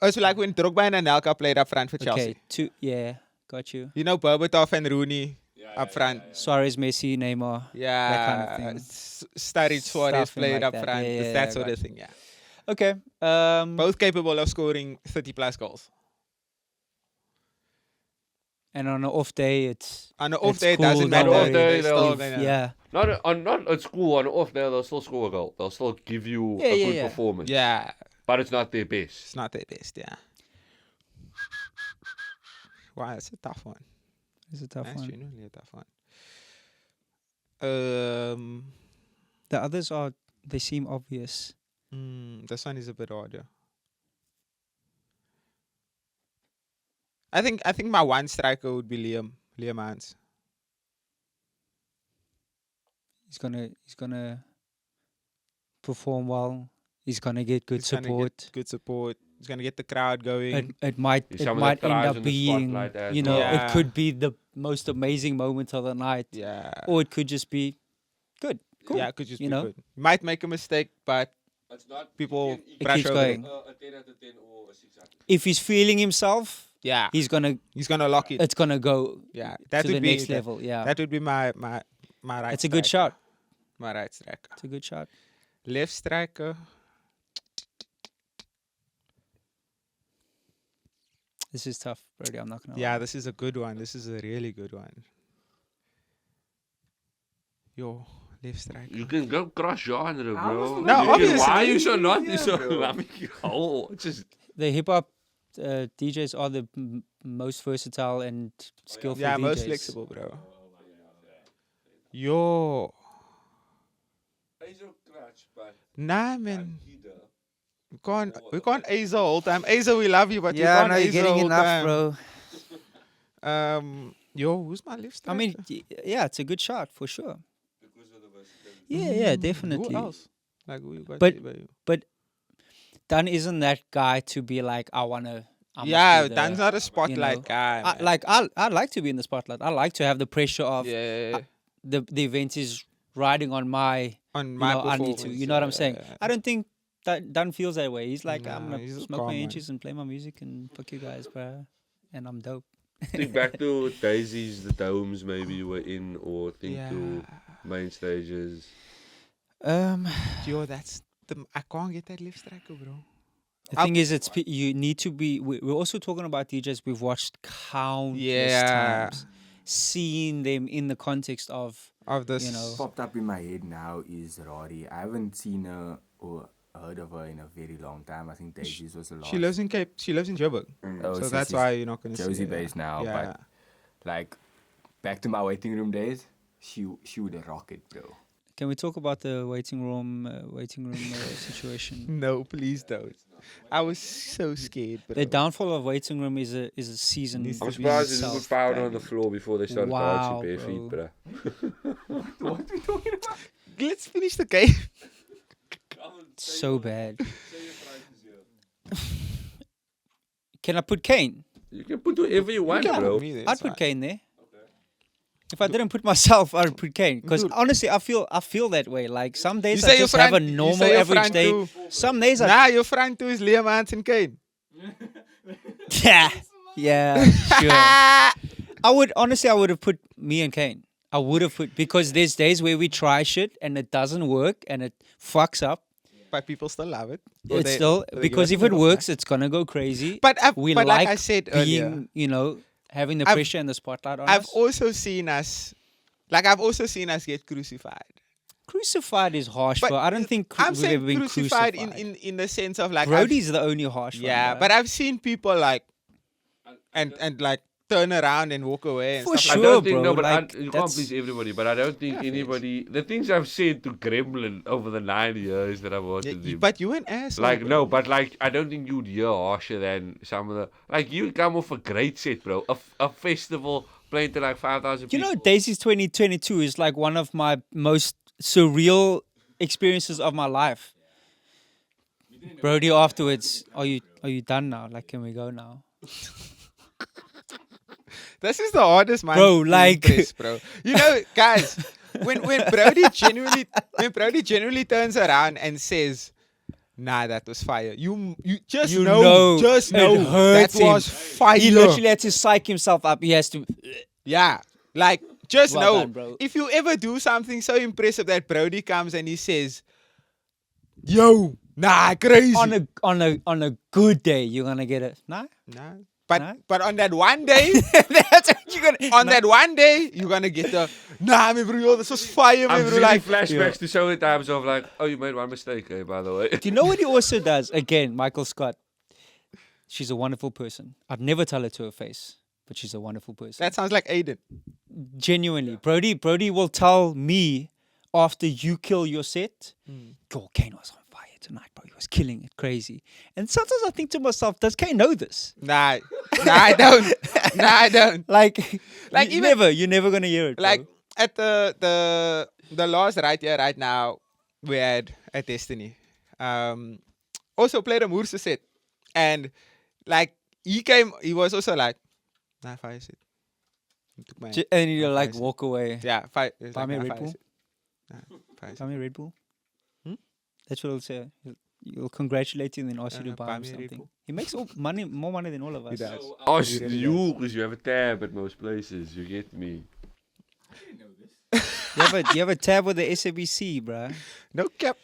It's like when Drogba and Anelka played up front for Chelsea. okay, got you. You know, Berbatov and Rooney up front. Suarez, Messi, Neymar. Yeah. That kind of thing. Sturridge, Suarez Something played like up that. front. Yeah, It's yeah, that I sort got of thing. Yeah. Okay. Both capable of scoring 30 plus goals. And on an off day, it's On an off it's day, it cool, doesn't don't matter. worry. They're They'll- still if- gonna- yeah. Not at school, on off day, they'll still score a goal. They'll still give you Yeah, a yeah, good yeah. performance. Yeah, But it's not their best. it's not their best. Yeah. Wow, that's a tough one. It's a tough That's one. genuinely a tough one. The others are, they seem obvious. This one is a bit harder. I think my one striker would be Liam Hans. He's gonna perform well. He's gonna get good He's gonna get support. good support. He's gonna get the crowd going. It might Some of the end thrives up on the being, spotlight as you know, well. Yeah. it could be the most amazing moment of the night, Yeah. or it could just be good. Cool. Yeah, it could just You be know? good. Might make a mistake, but It's not people It brush keeps over going. it. a 10 out of 10 or a 6 out of 10. If he's feeling himself, Yeah, he's gonna lock it. it's gonna go Yeah, to that the would be next level. Yeah, That would be my right. it's a good striker. shot. My right striker. It's a good shot. Left striker. This is tough, Brody. I'm not gonna. Yeah, lie. this is a good one. This is a really good one. Yo, left striker. You can go cross genre, I was bro. thinking No, You can- obviously. Why are you so not? Yeah, You so bro. I mean, oh, just The hip hop DJs are the most versatile and skillful. Yeah, most DJs. flexible, bro. Yo, nah, man. We can't Aza all time. Aza, we love you, but Yeah, we no, can't you're Aza getting all enough, time. bro. Yo, who's my left striker? I mean, yeah, it's a good shot for sure. Yeah, definitely. Who else? Like who you got? But- there, bro? But Dan isn't that guy to be like, I must Yeah, be the- Dan's not a spotlight know. guy. man. I'd like to be in the spotlight. I like to have the pressure of yeah, the event is riding on my, on you my know, I need to. performance, You know what I'm saying? yeah. I don't think that Dan feels that way. He's like, I'm Nah, gonna he's a smoke calm my one. inches and play my music and fuck you guys, bro. And I'm dope. think back to Daisies, the domes maybe you were in, or think Yeah. to main stages. Yo, that's I can't get that left striker, bro. The thing is, you need to be. We're also talking about DJs we've watched countless Yeah. times, seeing them in the context of, Of this, you know. Popped up in my head now is Rari. I haven't seen her or heard of her in a very long time. I think Daisy's was the last. she lives in Cape. She lives in Joburg, Oh, so so that's she's why you're not gonna see Josie her. based now, Yeah. but like back to my waiting room days, she would rock it, bro. Can we talk about the waiting room situation? No, please don't. I was so scared, bro. The downfall of waiting room is a season. Needs I'm to be surprised they didn't itself. put powder on the floor before they started Wow, dancing bare feet, bro. bro. What we talking about? Let's finish the game. So bad. Can I put Kane? You can put whatever you want, Yeah, bro. me there, I'd it's put fine. Kane there. If I didn't put myself, I'd put Kane. Because Dude. honestly, I feel that way. Like some days You I say your just have a front- you normal say your average front day. two. Some days I Nah, your front two is Liam Hans and Kane. yeah, sure. I would have put me and Kane. I would have put, because there's days where we try shit and it doesn't work and it fucks up. But people still love it. Or It's they- still, or they give because us if a it bit of works, flack. it's gonna go crazy. But we like like I said earlier, being, you know, having the I've- pressure and the spotlight on I've us. also seen us get crucified. Crucified is harsh, But bro. I don't think I'm we've saying ever been crucified crucified. in the sense of like I've- Brody's the only harsh one. yeah, bro. but I've seen people like and like turn around and walk away and For stuff I like sure, don't think, bro, no, but like, you can't that's- please everybody. But I don't think anybody. The things I've said to Gremlin over the 9 years that I've worked that. with Yeah, him. but you an asshole. Like, bro. no, but like, I don't think you'd hear harsher than some of the. Like, you come off a great set, bro. A festival playing to like 5,000 You people. know, Daisy's 2022 is like one of my most surreal experiences of my life. Brody, afterwards, are you done now? Like, can we go now? This is the hardest man, Bro, to like- impress, bro. You know, guys, when Brody genuinely turns around and says, "Nah, that was fire." You just You know, know, just it know that hurts him. was fire. He literally had to psych himself up. He has to. Yeah, like just Well know done, bro. if you ever do something so impressive that Brody comes and he says, "Yo, nah, crazy." On a good day, you're gonna get it. Nah, Nah, But on that one day, That's what you're gonna. on that one day, you're gonna get the nah, me bro, yo, this was fire, me I'm bro. feeling Like, flashbacks to so many times of like, oh, you made one mistake, by the way. Do you know what he also does? Again, Michael Scott. She's a wonderful person. I'd never tell her to her face, but she's a wonderful person. that sounds like Aiden. Genuinely, Brody will tell me after you kill your set, yo, Kane was on fire tonight, bro. He was killing it, crazy. And sometimes I think to myself, does Kane know this? Nah, I don't. Nah, I don't. Like even- you're never gonna hear it. Like bro. at the last right here, right now, we had a Destiny. Also played a Moorse set, and like he was also like, nah, fire set. He took my And you like fire walk away. yeah, fire. Buy me a Red fire Bull. set. Nah, fire set. Buy me a Red Bull. Hmm? That's what he'll say. He'll congratulate you and then ask you to buy buy him me a Red something. Bull. He makes more money than all of us. He does. Oh, He really you, because you have a tab at most places. You get me. You have a tab with the SABC, bruh. No cap.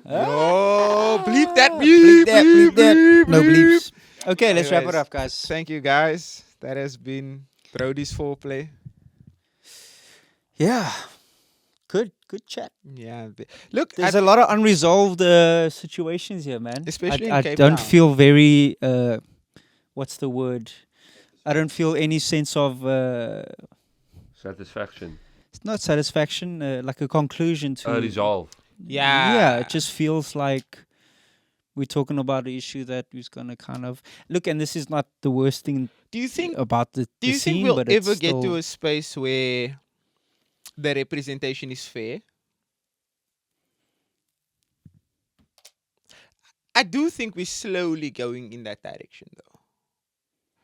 Ah. Oh, bleep that. Bleep that, bleep that. No bleep. bleeps. Okay, let's wrap it Anyways, up, guys. Thank you, guys. That has been Brodi's foreplay. Yeah. Good chat. Yeah. Look, There's a lot of unresolved situations here, man. Especially in I Cape don't Town. feel very, what's the word? I don't feel any sense of, Satisfaction. it's not satisfaction, like a conclusion to. Resolve. Yeah, it just feels like we're talking about an issue that is going to kind of look, and this is not the worst thing do you think about the Do you scene, think we'll but it's ever get to still- a space where the representation is fair? I do think we're slowly going in that direction, though.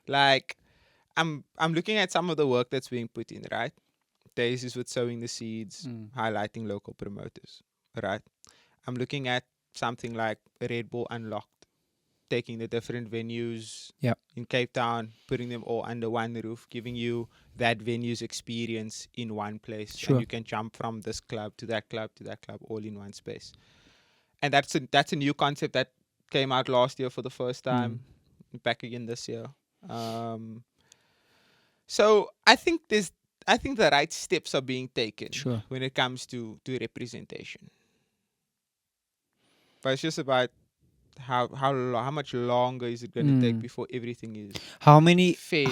Like, I'm looking at some of the work that's being put in, right? Daisies with sowing the seeds, highlighting local promoters, right? I'm looking at something like Red Bull Unlocked, taking the different venues Yep. in Cape Town, putting them all under one roof, giving you that venue's experience in one place. Sure. And you can jump from this club to that club to that club all in one space. And that's a new concept that came out last year for the first time, back again this year. So I think the right steps are being taken Sure. when it comes to representation. But it's just about how much longer is it going to take before everything is How many fair,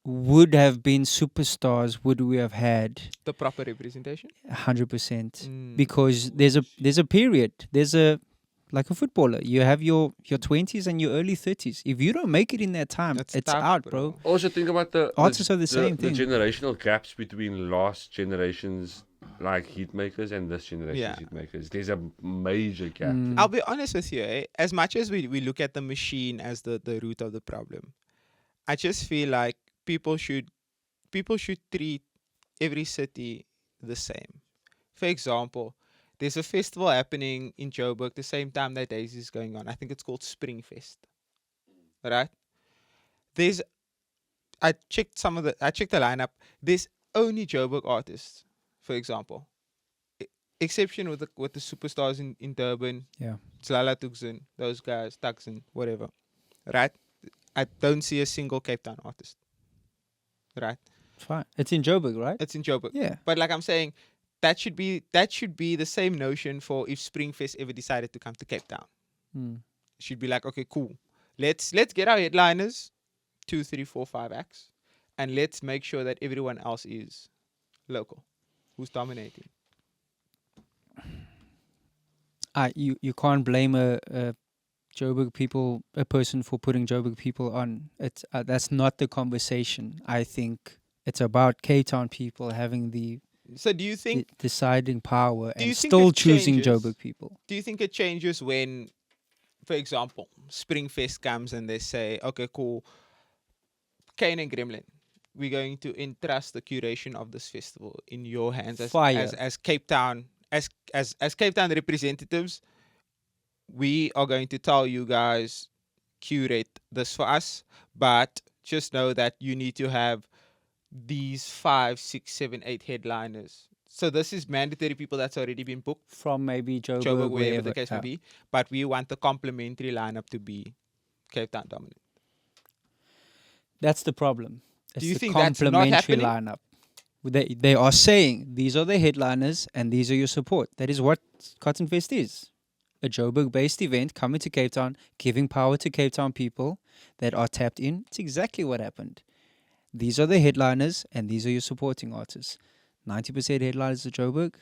would have been superstars would we have had? the proper representation. 100%. Because there's a period. There's a like a footballer. You have your 20s and your early 30s. If you don't make it in that time, That's it's tough, out, bro. Also think about the Artists are the same the thing. generational gaps between last generations like hit makers and this generation's Yeah. hit makers. There's a major gap. I'll be honest with you, as much as we look at the machine as the root of the problem, I just feel like people should treat every city the same. For example, there's a festival happening in Joburg the same time that Daisy is going on. I think it's called Springfest. Right? I checked the lineup. There's only Joburg artists, for example. Exception with the superstars in Durban, Yeah. Tlala Tuxin, those guys, Tuxin, whatever. Right? I don't see a single Cape Town artist. Right? Fine. It's in Joburg, right? It's in Joburg. Yeah. But like I'm saying, that should be the same notion for if Springfest ever decided to come to Cape Town. It should be like, okay, cool. Let's get our headliners, 2, 3, 4, 5 acts, and let's make sure that everyone else is local, who's dominating. You can't blame a Joburg people, a person for putting Joburg people on. It's that's not the conversation. I think it's about Cape Town people having the So do you think deciding power you and think still it choosing changes? Joburg people. Do you think it changes when, for example, Springfest comes and they say, okay, cool, KANE and Gremlin, we're going to entrust the curation of this festival in your hands Fire. as Cape Town, as Cape Town representatives. We are going to tell you guys, curate this for us, but just know that you need to have these 5, 6, 7, 8 headliners. So this is mandatory people that's already been booked, From maybe Joburg, wherever wherever the case may be. But we want the complementary lineup to be Cape Town dominant. That's the problem. It's you the think that's not complementary happening? lineup. They are saying these are the headliners and these are your support. That is what Cotton Fest is. A Joburg-based event coming to Cape Town, giving power to Cape Town people that are tapped in. It's exactly what happened. These are the headliners and these are your supporting artists. 90% headliners are Joburg,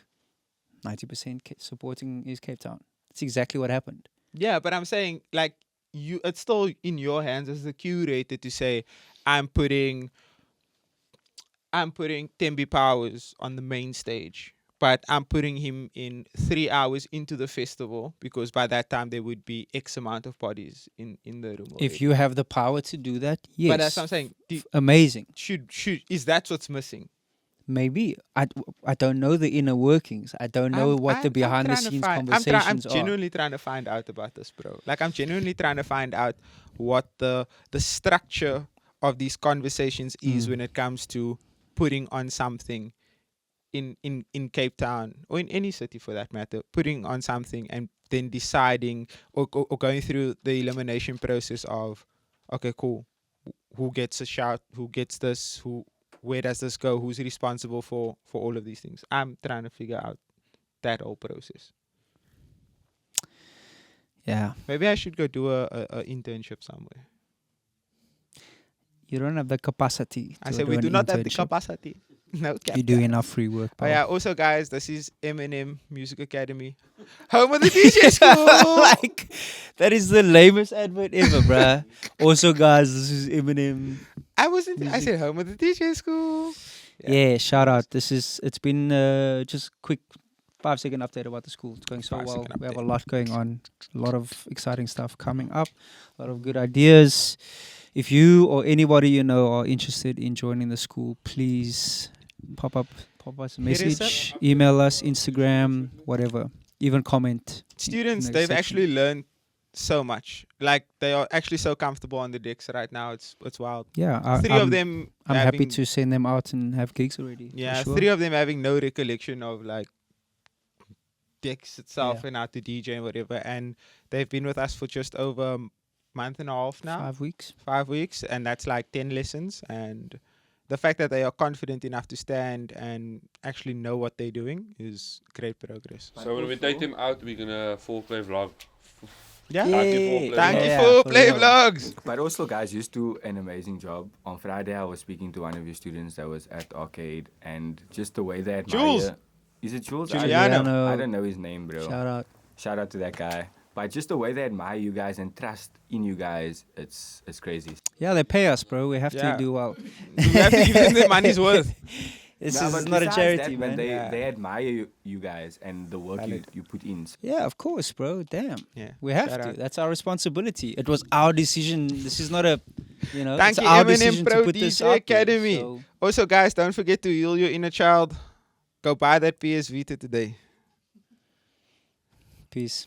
90% supporting is Cape Town. It's exactly what happened. Yeah, but I'm saying like it's still in your hands as the curator to say, I'm putting Tembi Powers on the main stage, but I'm putting him in 3 hours into the festival because by that time there would be X amount of bodies in the room. If already. you have the power to do that, yes. But that's what I'm saying. Amazing. Should is that what's missing? Maybe. I don't know the inner workings. I don't know what the behind the scenes conversations I'm are. genuinely trying to find out about this, bro. Like I'm genuinely trying to find out what the structure of these conversations is when it comes to putting on something in Cape Town or in any city for that matter, putting on something and then deciding or going through the elimination process of, okay, cool, who gets a shout, who gets this, where does this go, who's responsible for all of these things. I'm trying to figure out that whole process. Yeah. Maybe I should go do a internship somewhere. You don't have the capacity. I to said do we an do not have the internship. capacity. No cap. You do enough free work. Oh Pal. yeah, also guys, this is Eminem Music Academy, home of the DJ school. Like, that is the lamest advert ever, bruh. Also, guys, this is Eminem. I said home of the DJ school. Yeah, shout out. It's been just quick 5-second update about the school. It's going so well. 5-second We have a update. lot going on, a lot of exciting stuff coming up, a lot of good ideas. If you or anybody you know are interested in joining the school, please pop us a Hit us up. message, email us, Instagram, whatever. Even comment. Students, in the they've section. actually learned so much. Like they are actually so comfortable on the decks right now. It's wild. Yeah, Three of them. I'm happy having- to send them out and have gigs already. for Yeah, sure. 3 of them having no recollection of like decks itself Yeah. and how to DJ and whatever. And they've been with us for just over a month and a half now. 5 weeks. 5 weeks, and that's like 10 lessons. And the fact that they are confident enough to stand and actually know what they're doing is great progress. So when we take them out, we're gonna Foreplay vlog. Yeah. Thank you for playing. Thank you Yeah, for for Play real. Vlogs. But also, guys, you do an amazing job. On Friday, I was speaking to one of your students that was at Arcade, and just the way they admire. Jules. Is it Jules? Juliano. I don't know his name, bro. Shout out. Shout out to that guy. But just the way they admire you guys and trust in you guys, it's crazy. Yeah, they pay us, bro. We have Yeah. to do well. We have to give them their money's worth. This No, is but not a besides charity, that, man. They admire you guys and the work Valid. you put in. Yeah, of course, bro. Damn. Yeah. We have Shout to. out. That's our responsibility. It was our decision. This is not a, Thank it's you, our Eminem decision Pro to put this DJ out there, Academy. so- Also, guys, don't forget to heal your inner child. Go buy that PS Vita today. Peace.